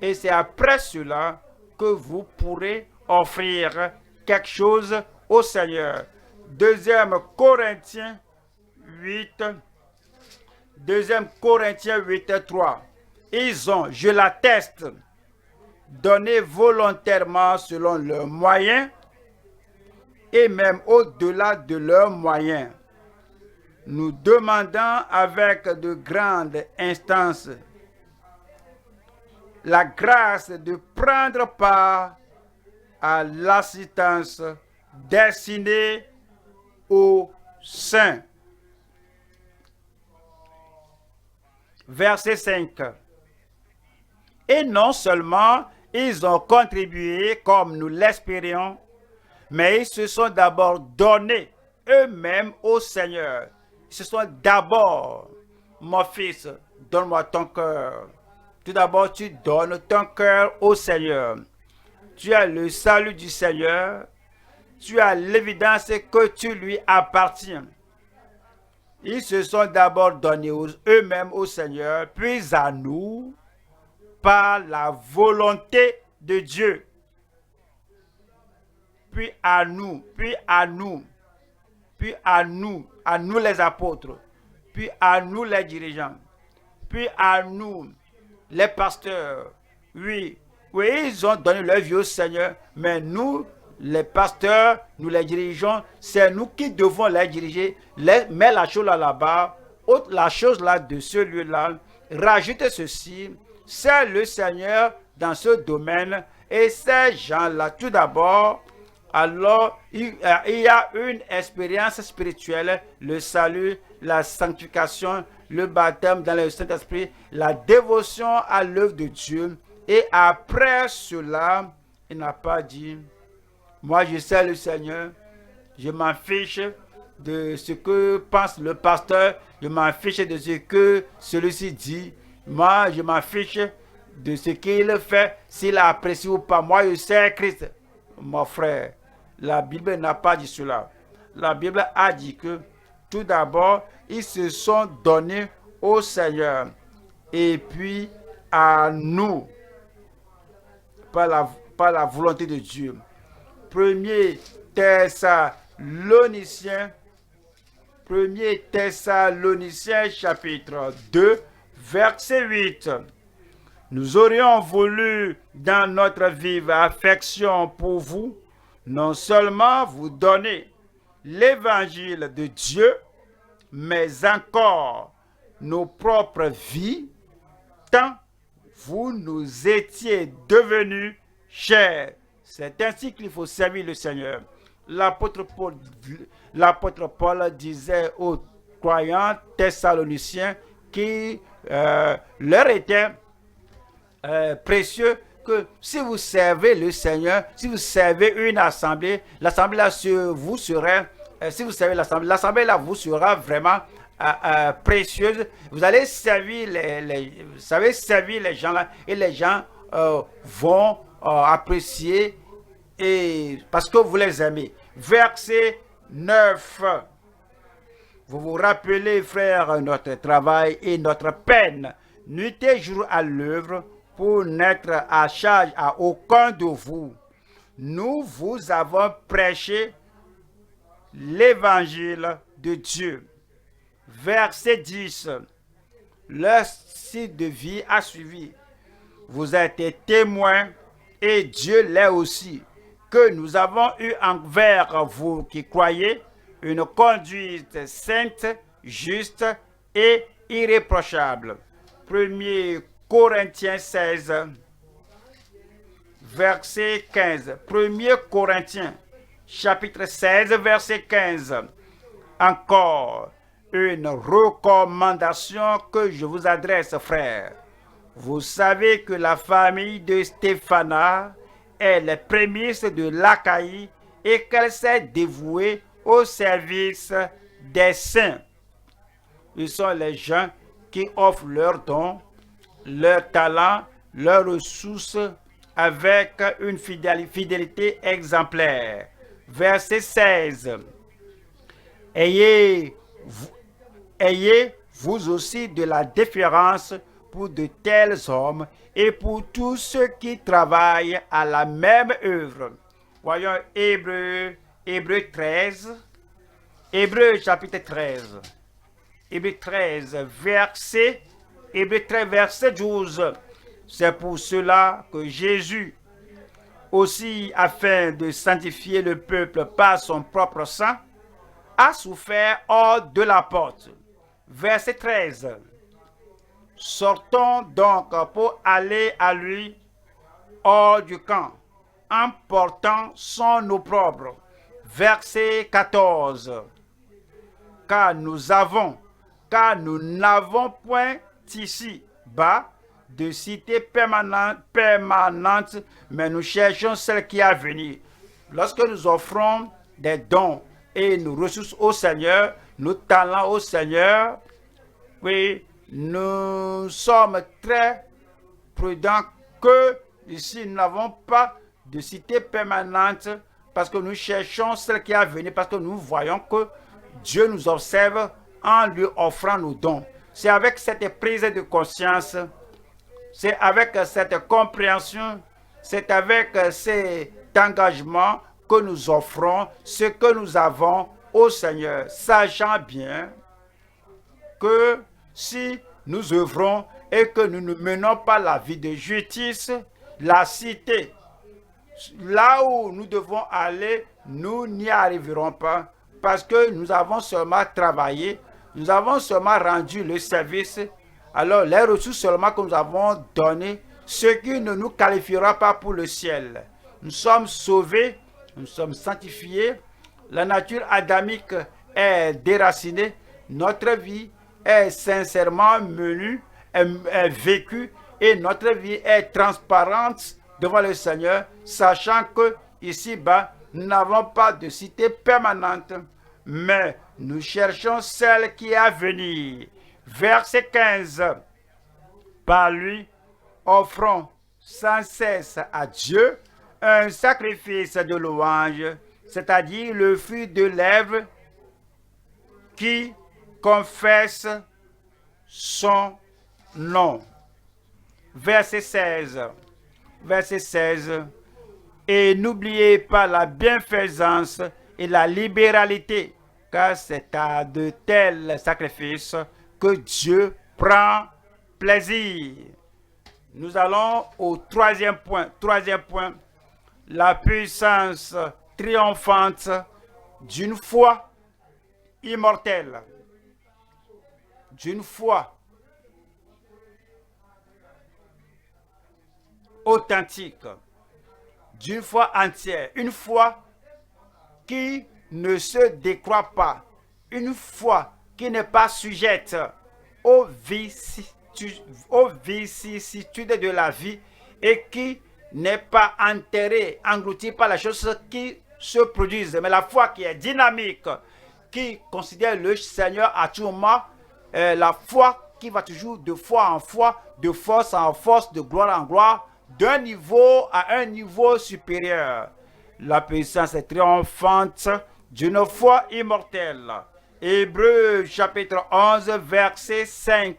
Et c'est après cela que vous pourrez offrir quelque chose au Seigneur. 2 Corinthiens 8, 2 Corinthiens 8, 3. Ils ont, je l'atteste, donné volontairement selon leurs moyens et même au-delà de leurs moyens, nous demandant avec de grandes instances la grâce de prendre part à l'assistance destinée aux saints. Verset 5. Et non seulement ils ont contribué comme nous l'espérions, mais ils se sont d'abord donnés eux-mêmes au Seigneur. Ils se sont d'abord, mon fils, donne-moi ton cœur. Tout d'abord, tu donnes ton cœur au Seigneur. Tu as le salut du Seigneur. Tu as l'évidence que tu lui appartiens. Ils se sont d'abord donnés eux-mêmes au Seigneur, puis à nous, par la volonté de Dieu. Puis à nous, puis à nous, puis à nous les apôtres, puis à nous les dirigeants, puis à nous les pasteurs. Oui, ils ont donné leur vie au Seigneur, mais nous, les pasteurs, nous les dirigeons, c'est nous qui devons les diriger. Mets la chose là-bas, la chose là de ce lieu-là, rajoute ceci, c'est le Seigneur dans ce domaine, et ces gens-là, tout d'abord, alors il y a une expérience spirituelle, le salut, la sanctification, le baptême dans le Saint-Esprit, la dévotion à l'œuvre de Dieu. Et après cela, il n'a pas dit, moi je sais le Seigneur, je m'en fiche de ce que pense le pasteur, je m'en fiche de ce que celui-ci dit, moi je m'en fiche de ce qu'il fait, s'il apprécie ou pas. Moi je sais Christ. Mon frère, la Bible n'a pas dit cela. La Bible a dit que tout d'abord, ils se sont donnés au Seigneur et puis à nous par la volonté de Dieu. 1er Thessaloniciens chapitre 2 verset 8. Nous aurions voulu dans notre vive affection pour vous non seulement vous donner l'évangile de Dieu, mais encore nos propres vies, tant vous nous étiez devenus chers. C'est ainsi qu'il faut servir le Seigneur. L'apôtre Paul disait aux croyants thessaloniciens qui leur étaient précieux que si vous servez le Seigneur, si vous servez une assemblée, l'assemblée là vous serait, si vous servez l'assemblée là vous sera vraiment précieuse. Vous allez servir vous savez servir les gens là et les gens vont apprécier et parce que vous les aimez. Verset 9. Vous vous rappelez, frères, notre travail et notre peine, nuit et jour à l'œuvre, pour n'être à charge à aucun de vous. Nous vous avons prêché l'évangile de Dieu. Verset 10. Leur style de vie a suivi. Vous êtes témoins, et Dieu l'est aussi, que nous avons eu envers vous qui croyez une conduite sainte, juste et irréprochable. 1er Corinthiens 16, verset 15. 1 Corinthiens, chapitre 16, verset 15. Encore une recommandation que je vous adresse, frères. Vous savez que la famille de Stéphana est les prémices de l'Achaïe et qu'elle s'est dévouée au service des saints. Ils sont les gens qui offrent leurs dons, leurs talents, leurs ressources avec une fidélité exemplaire. Verset 16. Ayez vous aussi de la déférence pour de tels hommes et pour tous ceux qui travaillent à la même œuvre. Voyons Hébreux 13, Hébreux chapitre 13. Hébreux 13, verset 12. C'est pour cela que Jésus, aussi afin de sanctifier le peuple par son propre sang, a souffert hors de la porte. Verset 13. Sortons donc pour aller à lui hors du camp, en portant son opprobre. Verset 14. Car nous n'avons point ici bas de cité permanente, mais nous cherchons celle qui est à venir. Lorsque nous offrons des dons et nos ressources au Seigneur, nos talents au Seigneur, oui, nous sommes très prudents que ici nous n'avons pas de cité permanente parce que nous cherchons celle qui est à venir, parce que nous voyons que Dieu nous observe en lui offrant nos dons. C'est avec cette prise de conscience, c'est avec cette compréhension, c'est avec cet engagement que nous offrons ce que nous avons au Seigneur, sachant bien que si nous œuvrons et que nous ne menons pas la vie de justice, la cité, là où nous devons aller, nous n'y arriverons pas parce que nous avons seulement travaillé, nous avons seulement rendu le service. Alors les ressources seulement que nous avons données, ce qui ne nous qualifiera pas pour le ciel. Nous sommes sauvés, nous sommes sanctifiés, la nature adamique est déracinée, notre vie est sincèrement menue, est vécue et notre vie est transparente devant le Seigneur, sachant que ici-bas, nous n'avons pas de cité permanente, mais nous cherchons celle qui est à venir. Verset 15. Par lui, offrons sans cesse à Dieu un sacrifice de louange, c'est-à-dire le fruit de lèvres qui confesse son nom. Verset 16. Verset 16. Et n'oubliez pas la bienfaisance et la libéralité, car c'est à de tels sacrifices que Dieu prend plaisir. Nous allons au troisième point. Troisième point, la puissance triomphante d'une foi immortelle. D'une foi authentique, d'une foi entière, une foi qui ne se décroît pas, une foi qui n'est pas sujette aux vicissitudes de la vie et qui n'est pas enterrée, engloutie par les choses qui se produisent, mais la foi qui est dynamique, qui considère le Seigneur à tout moment, la foi qui va toujours de foi en foi, de force en force, de gloire en gloire, d'un niveau à un niveau supérieur. La puissance est triomphante d'une foi immortelle. Hébreux chapitre 11, verset 5.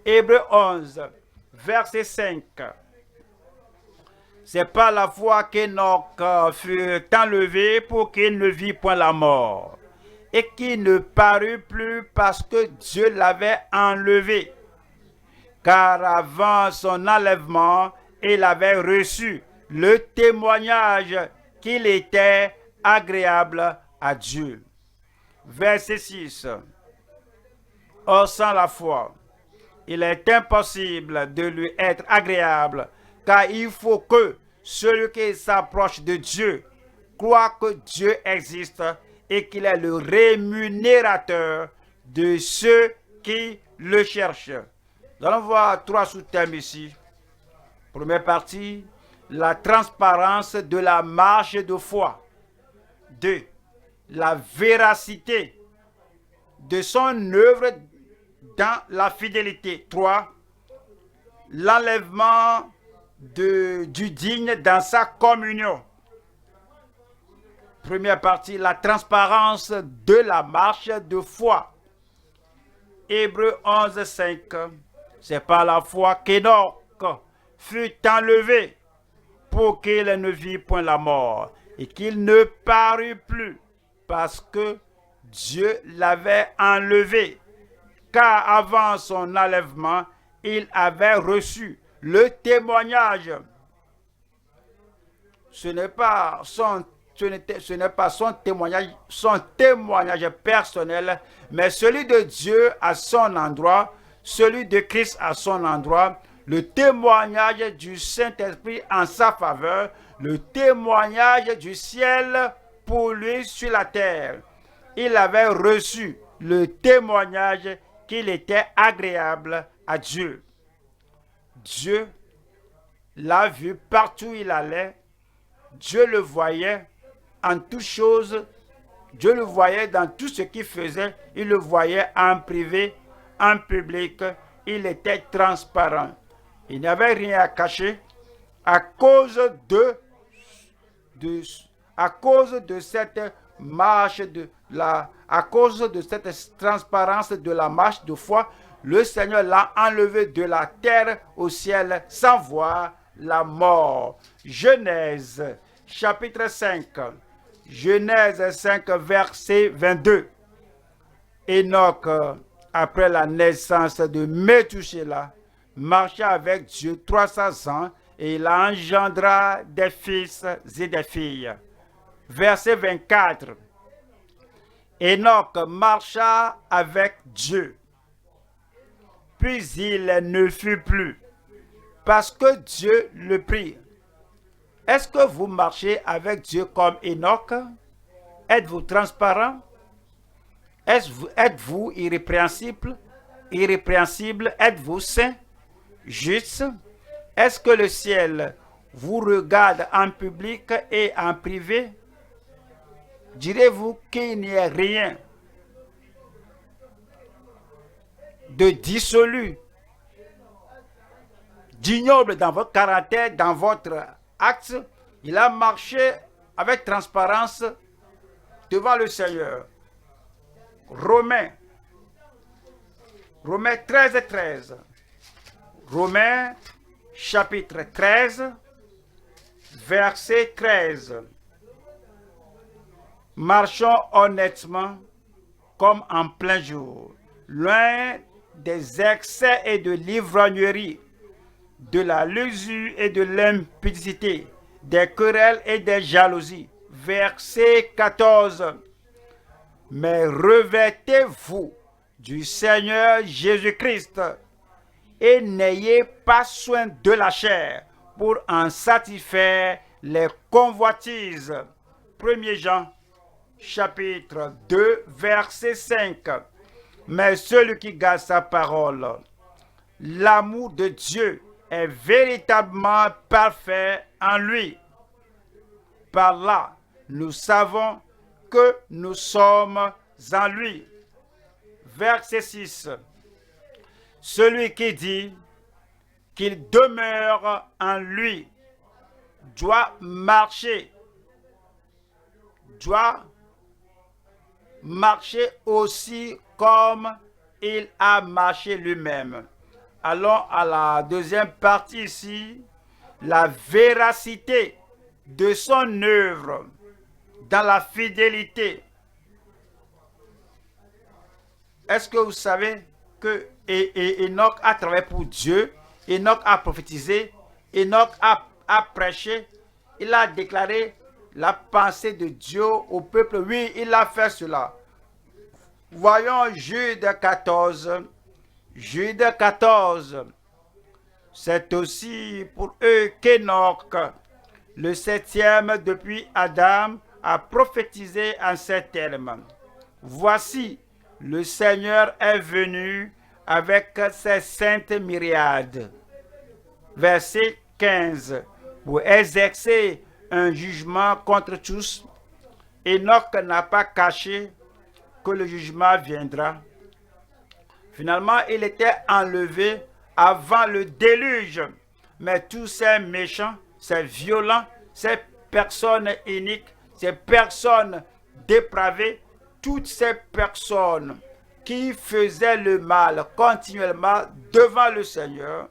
Hébreux 11, verset 5. C'est par la foi qu'Enoch fut enlevé pour qu'il ne vit point la mort, et qu'il ne parut plus parce que Dieu l'avait enlevé. Car avant son enlèvement, il avait reçu le témoignage qu'il était agréable à Dieu. Verset 6. Or, sans la foi, il est impossible de lui être agréable, car il faut que Celui qui s'approche de Dieu croit que Dieu existe et qu'il est le rémunérateur de ceux qui le cherchent. Nous allons voir 3 sous-thèmes ici. Première partie, la transparence de la marche de foi. 2. La véracité de son œuvre dans la fidélité. 3. L'enlèvement du digne dans sa communion. Première partie, la transparence de la marche de foi. Hébreux 11, 5. C'est par la foi qu'Enoch fut enlevé pour qu'il ne vit point la mort et qu'il ne parut plus parce que Dieu l'avait enlevé. Car avant son enlèvement, il avait reçu le témoignage. Ce n'est pas son témoignage personnel, mais celui de Dieu à son endroit, celui de Christ à son endroit, le témoignage du Saint-Esprit en sa faveur, le témoignage du ciel pour lui sur la terre. Il avait reçu le témoignage qu'il était agréable à Dieu. Dieu l'a vu partout où il allait. Dieu le voyait en toutes choses. Dieu le voyait dans tout ce qu'il faisait. Il le voyait en privé, en public. Il était transparent. Il n'y avait rien à cacher à cause de cette marche à cause de cette transparence de la marche de foi. Le Seigneur l'a enlevé de la terre au ciel sans voir la mort. Genèse chapitre 5. Genèse 5 verset 22. Enoch, après la naissance de Méthusélah, marcha avec Dieu 300 ans et il engendra des fils et des filles. Verset 24. Enoch marcha avec Dieu. Puis il ne fut plus, parce que Dieu le prit. Est-ce que vous marchez avec Dieu comme Enoch? Êtes-vous transparent? Êtes-vous irrépréhensible? Êtes-vous saint? Juste? Est-ce que le ciel vous regarde en public et en privé? Direz-vous qu'il n'y a rien de dissolu, d'ignoble dans votre caractère, dans votre acte? Il a marché avec transparence devant le Seigneur. Romains 13, 13. Romains chapitre 13, verset 13. Marchons honnêtement comme en plein jour, loin des excès et de l'ivrognerie, de la l'usure et de l'impudicité, des querelles et des jalousies. Verset 14. Mais revêtez-vous du Seigneur Jésus-Christ et n'ayez pas soin de la chair pour en satisfaire les convoitises. 1 Jean chapitre 2 verset 5. Mais celui qui garde sa parole, l'amour de Dieu est véritablement parfait en lui. Par là, nous savons que nous sommes en lui. Verset 6. Celui qui dit qu'il demeure en lui doit marcher aussi comme il a marché lui-même. Allons à la deuxième partie ici, la véracité de son œuvre dans la fidélité. Est-ce que vous savez que Enoch a travaillé pour Dieu, Enoch a prophétisé, Enoch a prêché, il a déclaré la pensée de Dieu au peuple. Oui, il a fait cela. Voyons Jude 14. Jude 14. C'est aussi pour eux qu'Enoch le septième depuis Adam, a prophétisé en ces termes. Voici, le Seigneur est venu avec ses saintes myriades. Verset 15. Pour exercer un jugement contre tous, Enoch n'a pas caché que le jugement viendra. Finalement, il était enlevé avant le déluge. Mais tous ces méchants, ces violents, ces personnes iniques, ces personnes dépravées, toutes ces personnes qui faisaient le mal continuellement devant le Seigneur,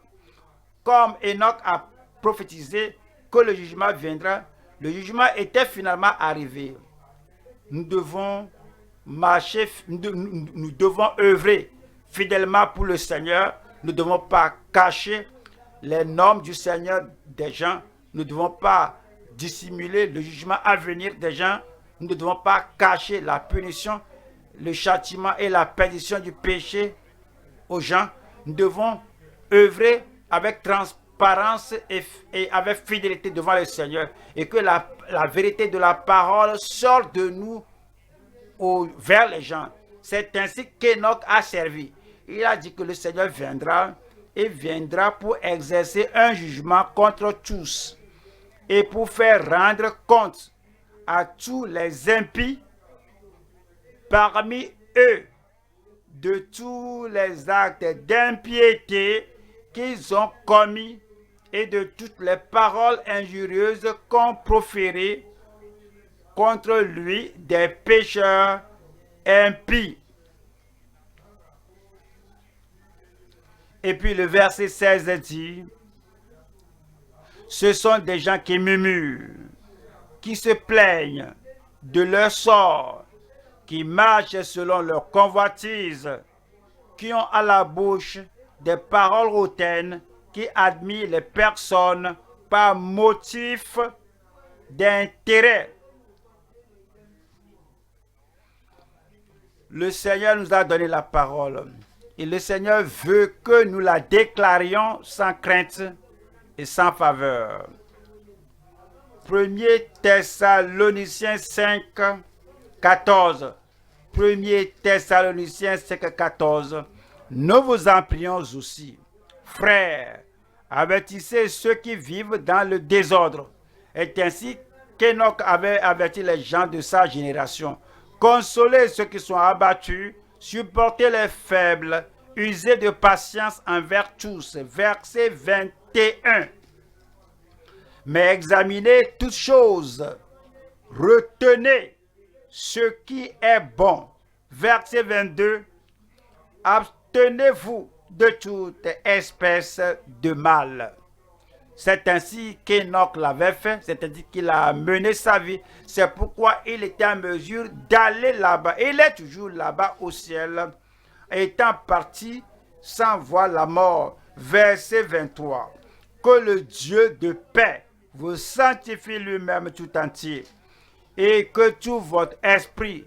comme Enoch a prophétisé que le jugement viendra, le jugement était finalement arrivé. Nous devons marcher, nous devons œuvrer fidèlement pour le Seigneur. Nous ne devons pas cacher les normes du Seigneur des gens. Nous ne devons pas dissimuler le jugement à venir des gens. Nous ne devons pas cacher la punition, le châtiment et la perdition du péché aux gens. Nous devons œuvrer avec transparence et avec fidélité devant le Seigneur, et que la vérité de la parole sorte de nous vers les gens. C'est ainsi qu'Enoch a servi. Il a dit que le Seigneur viendra et viendra pour exercer un jugement contre tous et pour faire rendre compte à tous les impies parmi eux de tous les actes d'impiété qu'ils ont commis et de toutes les paroles injurieuses qu'ont proférées contre lui des pécheurs impies. Et puis le verset 16 dit, ce sont des gens qui murmurent, qui se plaignent de leur sort, qui marchent selon leur convoitise, qui ont à la bouche des paroles hautaines, qui admirent les personnes par motif d'intérêt. Le Seigneur nous a donné la parole et le Seigneur veut que nous la déclarions sans crainte et sans faveur. 1er Thessaloniciens 5, 14. 1er Thessaloniciens 5, 14. Nous vous en prions aussi, frères, avertissez ceux qui vivent dans le désordre. Et ainsi qu'Enoch avait averti les gens de sa génération. Consolez ceux qui sont abattus, supportez les faibles, usez de patience envers tous. Verset 21. Mais examinez toutes choses, retenez ce qui est bon. Verset 22. Abstenez-vous de toute espèce de mal. C'est ainsi qu'Enoch l'avait fait, c'est ainsi qu'il a mené sa vie. C'est pourquoi il était en mesure d'aller là-bas. Il est toujours là-bas au ciel, étant parti sans voir la mort. Verset 23. Que le Dieu de paix vous sanctifie lui-même tout entier, et que tout votre esprit,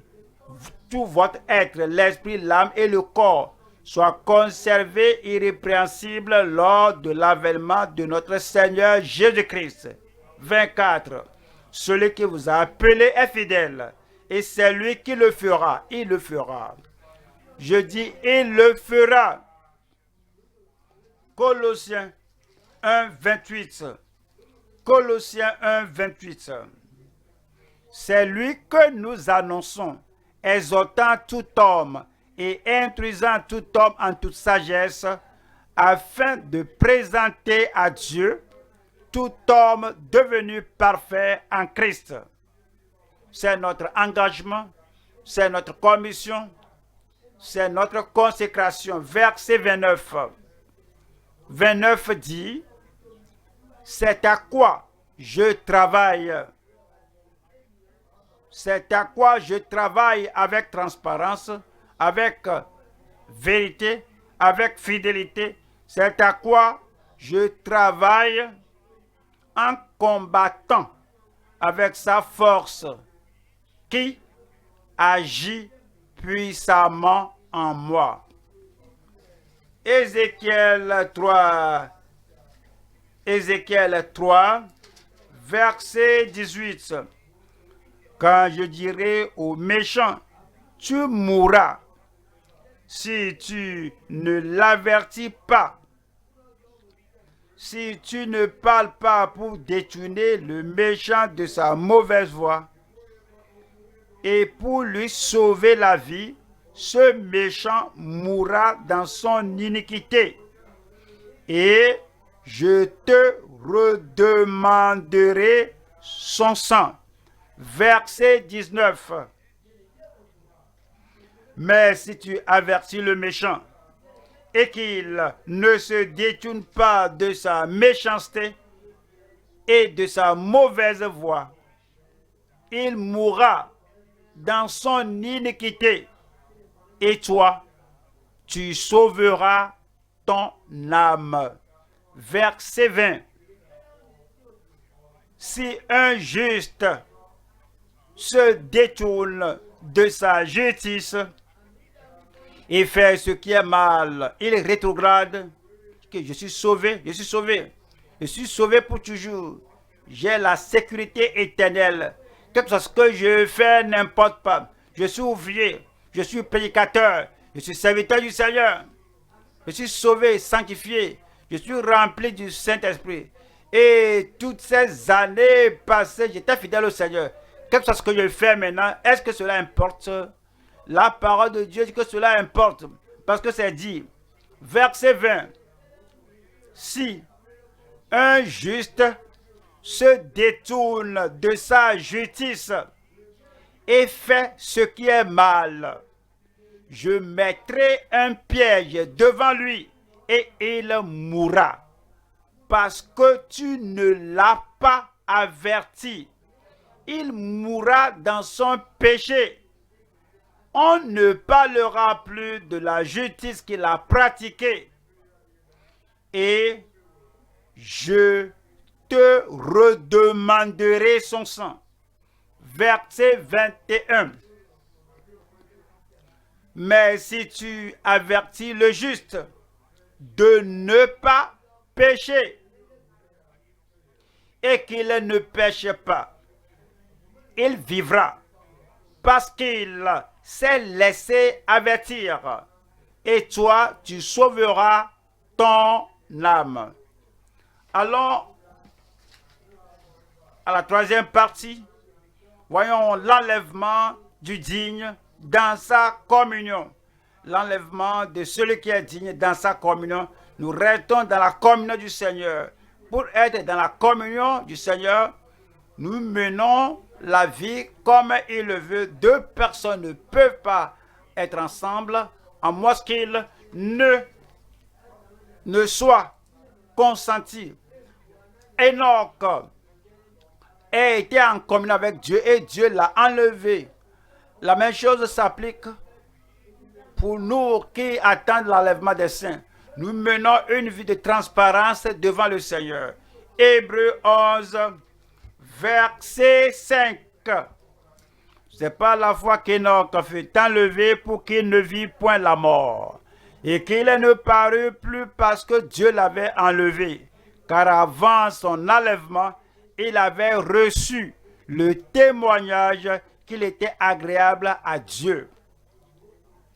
tout votre être, l'esprit, l'âme et le corps soit conservé irrépréhensible lors de l'avènement de notre Seigneur Jésus-Christ. 24. Celui qui vous a appelé est fidèle, et c'est lui qui le fera. Il le fera. Je dis, il le fera. Colossiens 1, 28. Colossiens 1, 28. C'est lui que nous annonçons, exhortant tout homme et instruisant tout homme en toute sagesse, afin de présenter à Dieu tout homme devenu parfait en Christ. C'est notre engagement, c'est notre commission, c'est notre consécration. Verset 29. 29 dit, c'est à quoi je travaille. C'est à quoi je travaille avec transparence, avec vérité, avec fidélité. C'est à quoi je travaille en combattant avec sa force qui agit puissamment en moi. Ézéchiel 3, Verset 18. Quand je dirai aux méchants, tu mourras, si tu ne l'avertis pas, si tu ne parles pas pour détourner le méchant de sa mauvaise voie et pour lui sauver la vie, ce méchant mourra dans son iniquité. Et je te redemanderai son sang. Verset 19. Mais si tu avertis le méchant et qu'il ne se détourne pas de sa méchanceté et de sa mauvaise voie, il mourra dans son iniquité. Et toi, tu sauveras ton âme. Verset 20. Si un juste se détourne de sa justice et fait ce qui est mal, il rétrograde, que je suis sauvé, je suis sauvé. Je suis sauvé pour toujours. J'ai la sécurité éternelle. Quelque chose que je fais n'importe pas. Je suis ouvrier, je suis prédicateur, je suis serviteur du Seigneur. Je suis sauvé, sanctifié. Je suis rempli du Saint-Esprit. Et toutes ces années passées, j'étais fidèle au Seigneur. Quelque chose que je fais maintenant, est-ce que cela importe? La parole de Dieu dit que cela importe. Parce que c'est dit, verset 20, si un juste se détourne de sa justice et fait ce qui est mal, je mettrai un piège devant lui et il mourra. Parce que tu ne l'as pas averti. Il mourra dans son péché. On ne parlera plus de la justice qu'il a pratiquée. Et je te redemanderai son sang. Verset 21. Mais si tu avertis le juste de ne pas pécher et qu'il ne pêche pas, il vivra parce qu'il s'est laissé avertir et toi tu sauveras ton âme. Allons à la troisième partie. Voyons l'enlèvement du digne dans sa communion. L'enlèvement de celui qui est digne dans sa communion. Nous restons dans la communion du Seigneur. Pour être dans la communion du Seigneur, nous menons la vie comme il le veut. Deux personnes ne peuvent pas être ensemble à moins qu'ils ne soient consentis. Enoch a été en communion avec Dieu et Dieu l'a enlevé. La même chose s'applique pour nous qui attendent l'enlèvement des saints. Nous menons une vie de transparence devant le Seigneur. Hébreux 11, verset 5. C'est par la foi qu'Enoch fut enlevé pour qu'il ne vit point la mort, et qu'il ne parut plus parce que Dieu l'avait enlevé. Car avant son enlèvement, il avait reçu le témoignage qu'il était agréable à Dieu.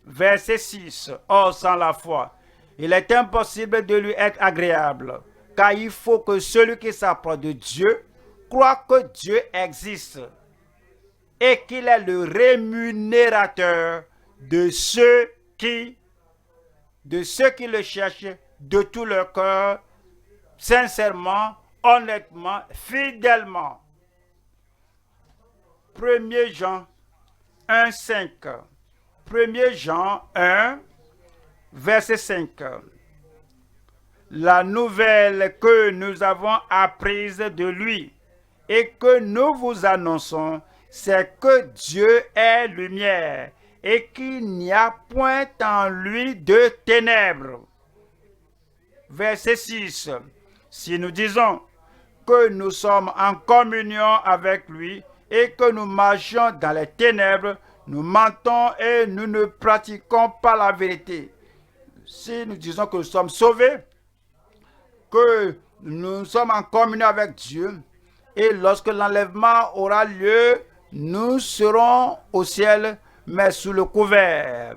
Verset 6. Or, sans la foi, il est impossible de lui être agréable, car il faut que celui qui s'approche de Dieu croit que Dieu existe et qu'il est le rémunérateur de ceux qui le cherchent de tout leur cœur, sincèrement, honnêtement, fidèlement. 1 Jean 1, 5. 1 Jean 1, verset 5. La nouvelle que nous avons apprise de lui et que nous vous annonçons, c'est que Dieu est lumière et qu'il n'y a point en lui de ténèbres. Verset 6. Si nous disons que nous sommes en communion avec lui et que nous marchons dans les ténèbres, nous mentons et nous ne pratiquons pas la vérité. Si nous disons que nous sommes sauvés, que nous sommes en communion avec Dieu Et lorsque l'enlèvement aura lieu, nous serons au ciel, mais sous le couvert.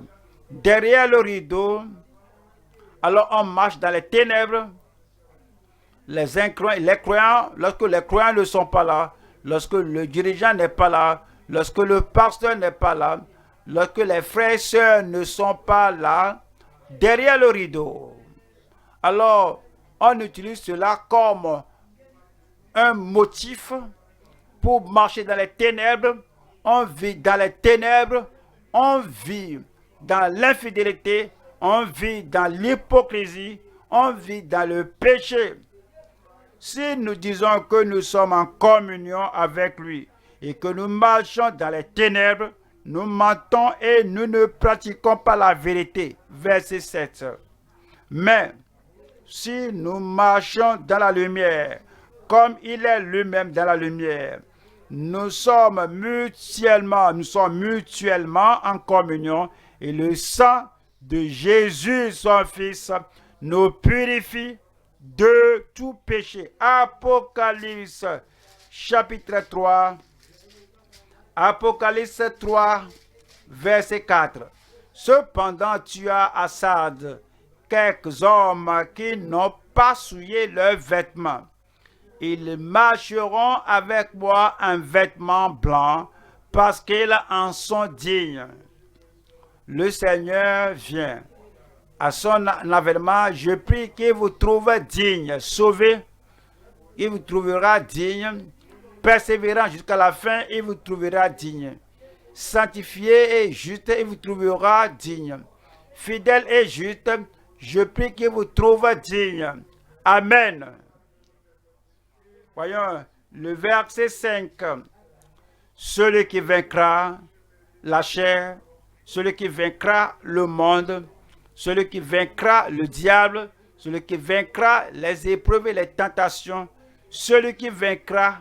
Derrière le rideau, alors on marche dans les ténèbres. Les croyants, lorsque les croyants ne sont pas là, lorsque le dirigeant n'est pas là, lorsque le pasteur n'est pas là, lorsque les frères et sœurs ne sont pas là, derrière le rideau, alors on utilise cela comme un motif pour marcher dans les ténèbres. On vit dans les ténèbres, on vit dans l'infidélité, on vit dans l'hypocrisie, on vit dans le péché. Si nous disons que nous sommes en communion avec lui et que nous marchons dans les ténèbres, nous mentons et nous ne pratiquons pas la vérité. Verset 7. Mais si nous marchons dans la lumière, comme il est lui-même dans la lumière, nous sommes mutuellement en communion, et le sang de Jésus, son Fils, nous purifie de tout péché. Apocalypse chapitre 3. Apocalypse 3, verset 4. Cependant, tu as à Sardes quelques hommes qui n'ont pas souillé leurs vêtements. Ils marcheront avec moi en vêtements blancs parce qu'ils en sont dignes. Le Seigneur vient. À son avènement, je prie qu'il vous trouve digne, sauvé. Il vous trouvera digne. Persévérant jusqu'à la fin, il vous trouvera digne. Sanctifié et juste, il vous trouvera digne. Fidèle et juste, je prie qu'il vous trouve digne. Amen. Voyons le verset 5. Celui qui vaincra la chair, celui qui vaincra le monde, celui qui vaincra le diable, celui qui vaincra les épreuves et les tentations, celui qui vaincra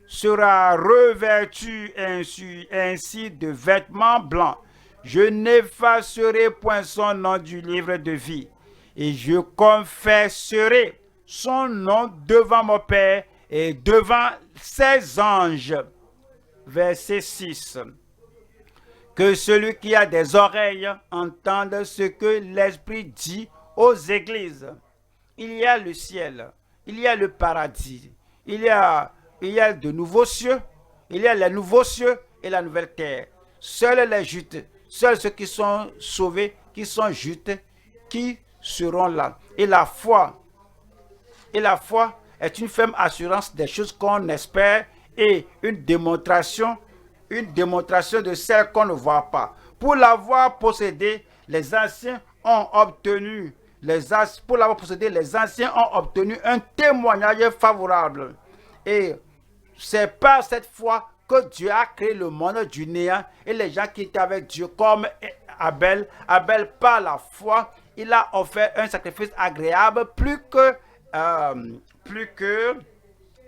sera revêtu ainsi de vêtements blancs. Je n'effacerai point son nom du livre de vie, et je confesserai son nom devant mon Père et devant ses anges. Verset 6. Que celui qui a des oreilles entende ce que l'Esprit dit aux églises. Il y a le ciel, il y a le paradis, il y a de nouveaux cieux, il y a les nouveaux cieux et la nouvelle terre. Seuls les justes, seuls ceux qui sont sauvés, qui sont justes, qui seront là. Et la foi est une ferme assurance des choses qu'on espère et une démonstration de celles qu'on ne voit pas. Pour l'avoir possédé, les anciens ont obtenu un témoignage favorable. Et c'est par cette foi que Dieu a créé le monde du néant et les gens qui étaient avec Dieu, comme Abel. Abel, par la foi, il a offert un sacrifice agréable plus que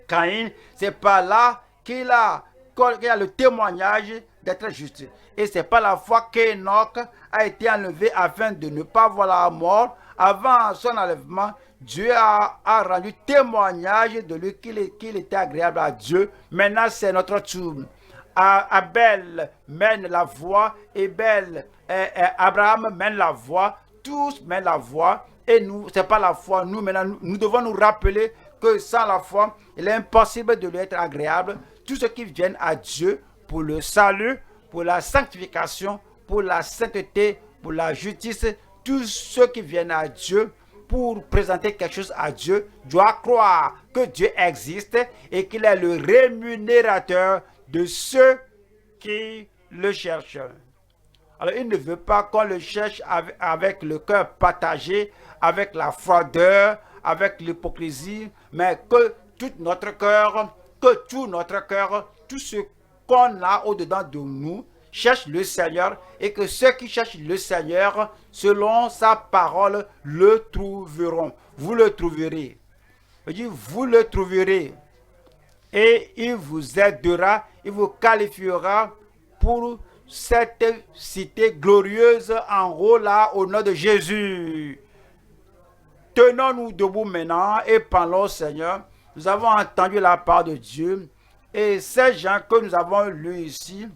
Caïn. C'est par là qu'il a le témoignage d'être juste. Et c'est par la foi qu'Enoch a été enlevé afin de ne pas voir la mort. Avant son enlèvement, Dieu a rendu témoignage de lui qu'il était agréable à Dieu. Maintenant, c'est notre tour. Abel mène la voie, Abraham mène la voie, tous mènent la voie. Et nous, c'est pas la foi. Nous, maintenant, nous devons nous rappeler que sans la foi, il est impossible de lui être agréable. Tous ceux qui viennent à Dieu pour le salut, pour la sanctification, pour la sainteté, pour la justice, tous ceux qui viennent à Dieu pour présenter quelque chose à Dieu, doivent croire que Dieu existe et qu'il est le rémunérateur de ceux qui le cherchent. Alors, il ne veut pas qu'on le cherche avec le cœur partagé, avec la froideur, avec l'hypocrisie, mais que tout notre cœur, tout ce qu'on a au-dedans de nous, cherche le Seigneur, et que ceux qui cherchent le Seigneur, selon sa parole, le trouveront. Vous le trouverez. Je dis, vous le trouverez. Et il vous aidera, il vous qualifiera pour cette cité glorieuse en haut là, au nom de Jésus. Tenons-nous debout maintenant et parlons au Seigneur. nous avons entendu la part de Dieu. Et ces gens que nous avons lus ici,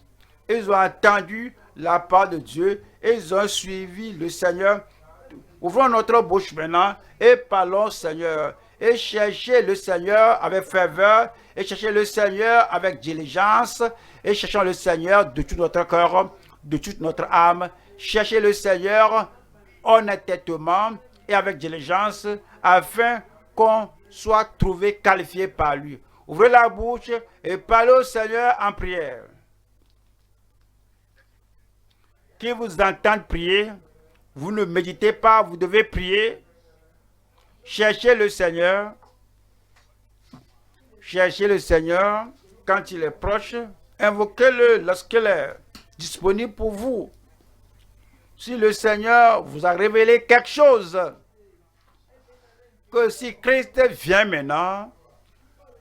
ils ont entendu la part de Dieu et ils ont suivi le Seigneur. Ouvrons notre bouche maintenant et parlons Seigneur. Et cherchez le Seigneur avec ferveur, et cherchez le Seigneur avec diligence, et cherchons le Seigneur de tout notre cœur, de toute notre âme. Cherchez le Seigneur honnêtement et avec diligence, afin qu'on soit trouvé qualifié par lui. Ouvrez la bouche et parlez au Seigneur en prière. Qui vous entende prier, vous ne méditez pas, vous devez prier. Cherchez le Seigneur. Cherchez le Seigneur quand il est proche. Invoquez-le lorsqu'il est disponible pour vous. Si le Seigneur vous a révélé quelque chose, que si Christ vient maintenant,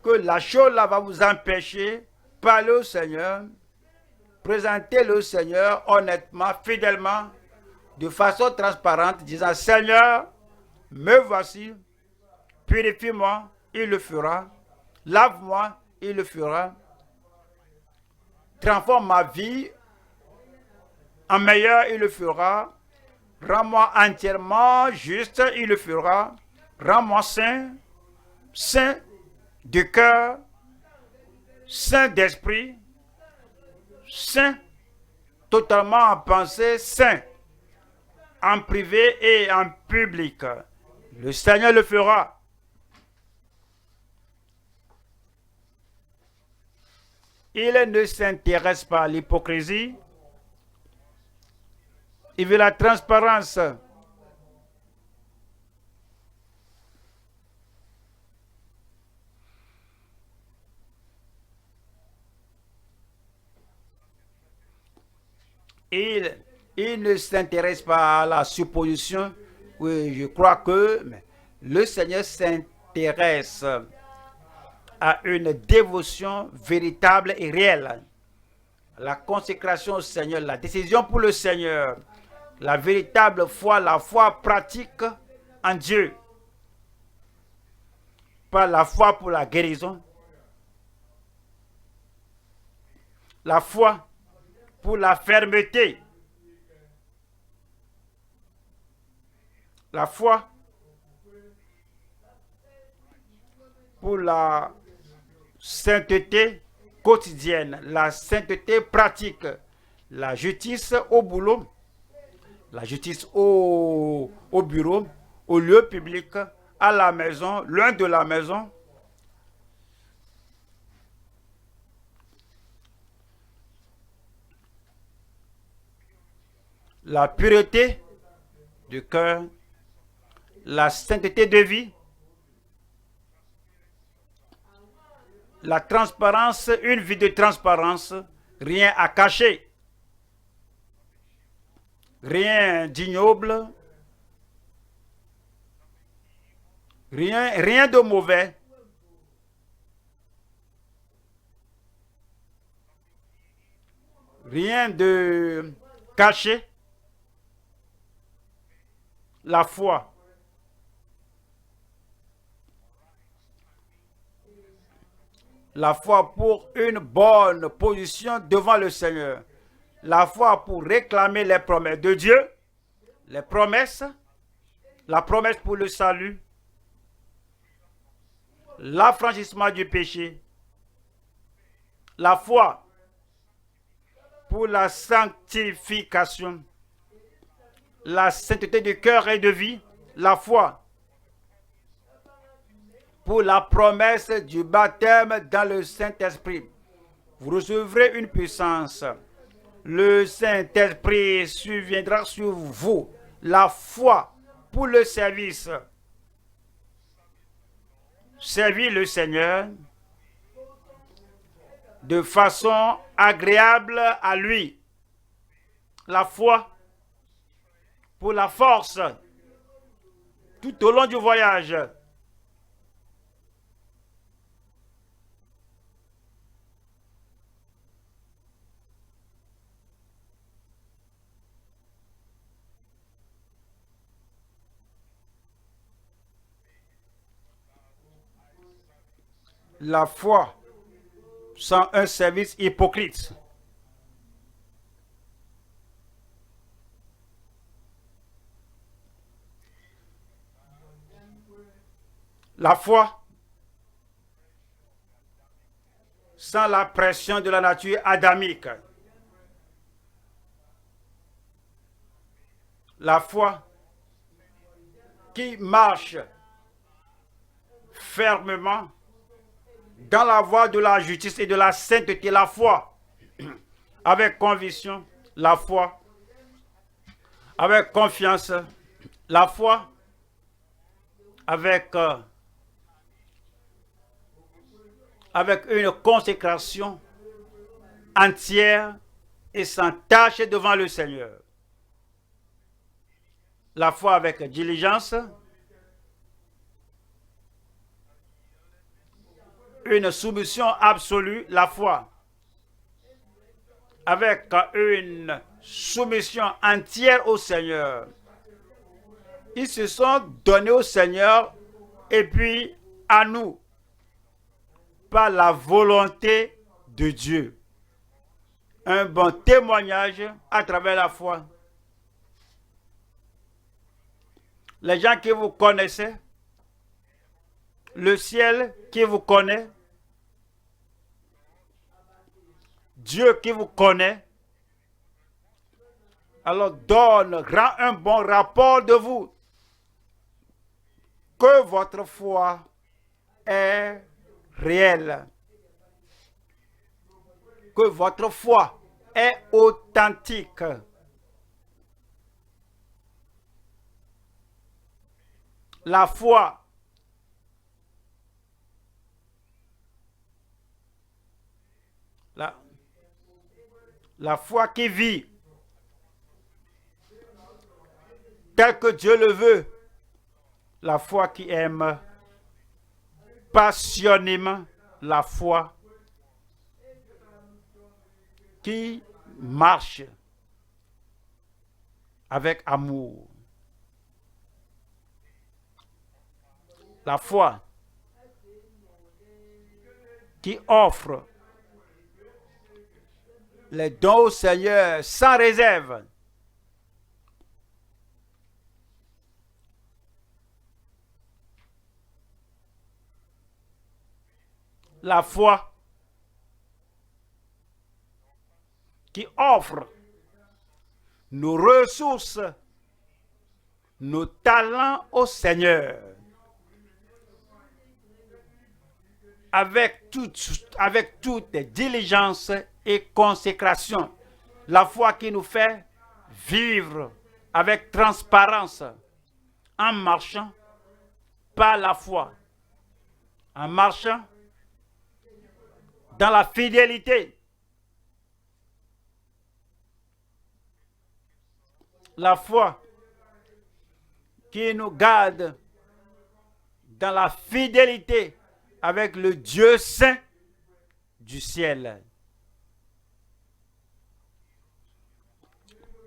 que la chose là va vous empêcher, parlez au Seigneur, présentez-le au Seigneur honnêtement, fidèlement, de façon transparente, disant Seigneur, me voici, purifie-moi, il le fera, lave-moi, il le fera, transforme ma vie en meilleure, il le fera, rends-moi entièrement juste, il le fera, rends-moi saint, saint de cœur, saint d'esprit, saint totalement en pensée, saint en privé et en public. Le Seigneur le fera. Il ne s'intéresse pas à l'hypocrisie. Il veut la transparence. Il ne s'intéresse pas à la supposition. Oui, je crois que le Seigneur s'intéresse à une dévotion véritable et réelle. La consécration au Seigneur, la décision pour le Seigneur, la véritable foi, la foi pratique en Dieu. Pas la foi pour la guérison. La foi pour la fermeté. La foi pour la sainteté quotidienne, la sainteté pratique, la justice au boulot, la justice au bureau, au lieu public, à la maison, loin de la maison. La pureté du cœur, la sainteté de vie, la transparence, une vie de transparence, rien à cacher, rien d'ignoble, rien de mauvais. Rien de caché. La foi. La foi pour une bonne position devant le Seigneur. La foi pour réclamer les promesses de Dieu. Les promesses. La promesse pour le salut. L'affranchissement du péché. La foi pour la sanctification. La sainteté du cœur et de vie. La foi pour la promesse du baptême dans le Saint-Esprit. Vous recevrez une puissance. Le Saint-Esprit surviendra sur vous. La foi pour le service. Servir le Seigneur de façon agréable à lui. La foi pour la force tout au long du voyage. La foi sans un service hypocrite. La foi sans la pression de la nature adamique. La foi qui marche fermement dans la voie de la justice et de la sainteté. La foi avec conviction, la foi avec confiance, la foi avec une consécration entière et sans tâche devant le Seigneur. La foi avec diligence, une soumission absolue, la foi avec une soumission entière au Seigneur. Ils se sont donnés au Seigneur et puis à nous par la volonté de Dieu. Un bon témoignage à travers la foi. Les gens qui vous connaissaient, le ciel qui vous connaît, Dieu qui vous connaît, alors rend un bon rapport de vous. Que votre foi est réelle. Que votre foi est authentique. La foi la foi qui vit tel que Dieu le veut. La foi qui aime passionnément. La foi qui marche avec amour. La foi qui offre les dons au Seigneur sans réserve. La foi qui offre nos ressources, nos talents au Seigneur. Avec toute diligence et consécration. La foi qui nous fait vivre avec transparence en marchant par la foi, en marchant dans la fidélité. La foi qui nous garde dans la fidélité avec le Dieu saint du ciel.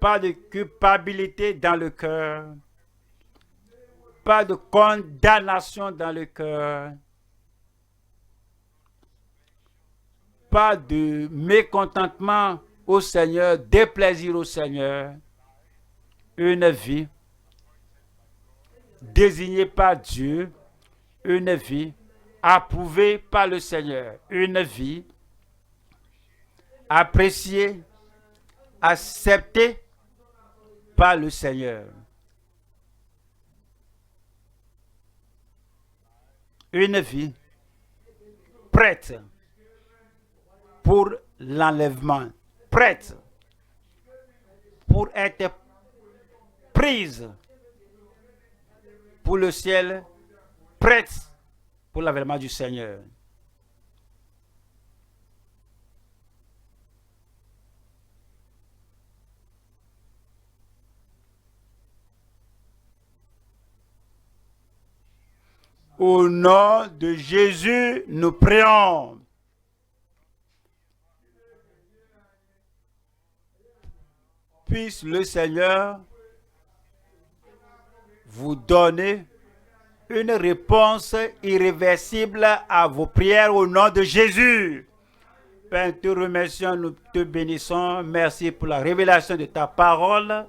Pas de culpabilité dans le cœur. Pas de condamnation dans le cœur. Pas de mécontentement au Seigneur, déplaisir au Seigneur. Une vie désignée par Dieu, une vie approuvée par le Seigneur, une vie appréciée, acceptée par le Seigneur. Une vie prête pour l'enlèvement, prête pour être prise pour le ciel, prête pour l'avènement du Seigneur. Au nom de Jésus, nous prions. Puisse le Seigneur vous donner une réponse irréversible à vos prières au nom de Jésus. Père, nous te remercions, nous te bénissons. Merci pour la révélation de ta parole.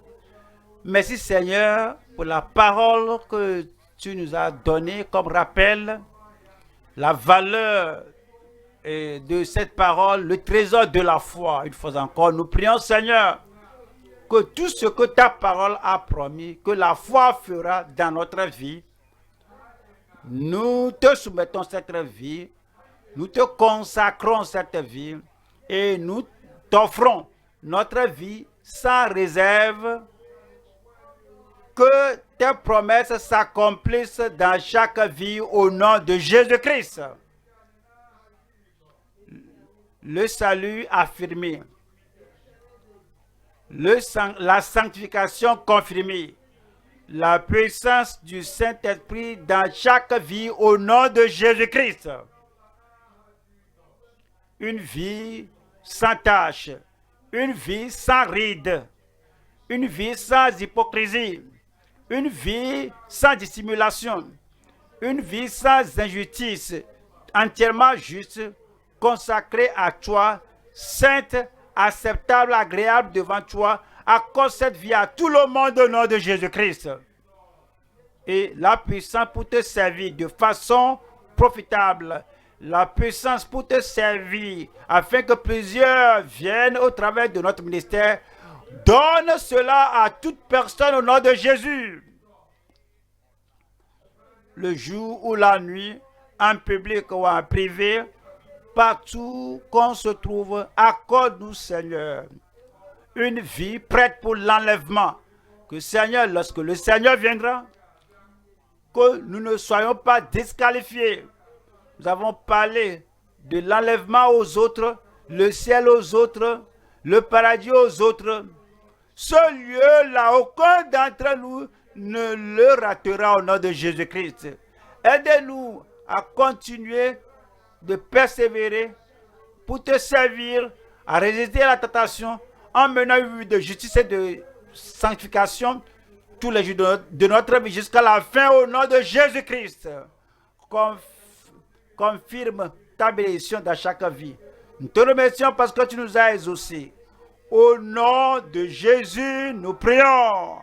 Merci Seigneur pour la parole que tu nous as donnée comme rappel. La valeur de cette parole, le trésor de la foi. Une fois encore, nous prions Seigneur que tout ce que ta parole a promis, que la foi fera dans notre vie. Nous te soumettons cette vie. Nous te consacrons cette vie et nous t'offrons notre vie sans réserve. Que tes promesses s'accomplissent dans chaque vie au nom de Jésus-Christ. Le salut affirmé, la sanctification confirmée, la puissance du Saint-Esprit dans chaque vie au nom de Jésus-Christ. Une vie sans tache, une vie sans ride, une vie sans hypocrisie, une vie sans dissimulation, une vie sans injustice, entièrement juste, consacrée à toi, sainte, acceptable, agréable devant toi, accorde cette vie à tout le monde au nom de Jésus-Christ. Et la puissance pour te servir de façon profitable, la puissance pour te servir afin que plusieurs viennent au travers de notre ministère. Donne cela à toute personne au nom de Jésus. Le jour ou la nuit, en public ou en privé, partout qu'on se trouve, accorde-nous, Seigneur, une vie prête pour l'enlèvement. Que Seigneur, lorsque le Seigneur viendra, que nous ne soyons pas disqualifiés. Nous avons parlé de l'enlèvement aux autres, le ciel aux autres, le paradis aux autres. Ce lieu-là, aucun d'entre nous ne le ratera au nom de Jésus-Christ. Aidez-nous à continuer de persévérer pour te servir, à résister à la tentation, en menant une vie de justice et de sanctification tous les jours de notre vie jusqu'à la fin au nom de Jésus-Christ. Confirme ta bénédiction dans chaque vie. Nous te remercions parce que tu nous as exaucés. Au nom de Jésus, nous prions.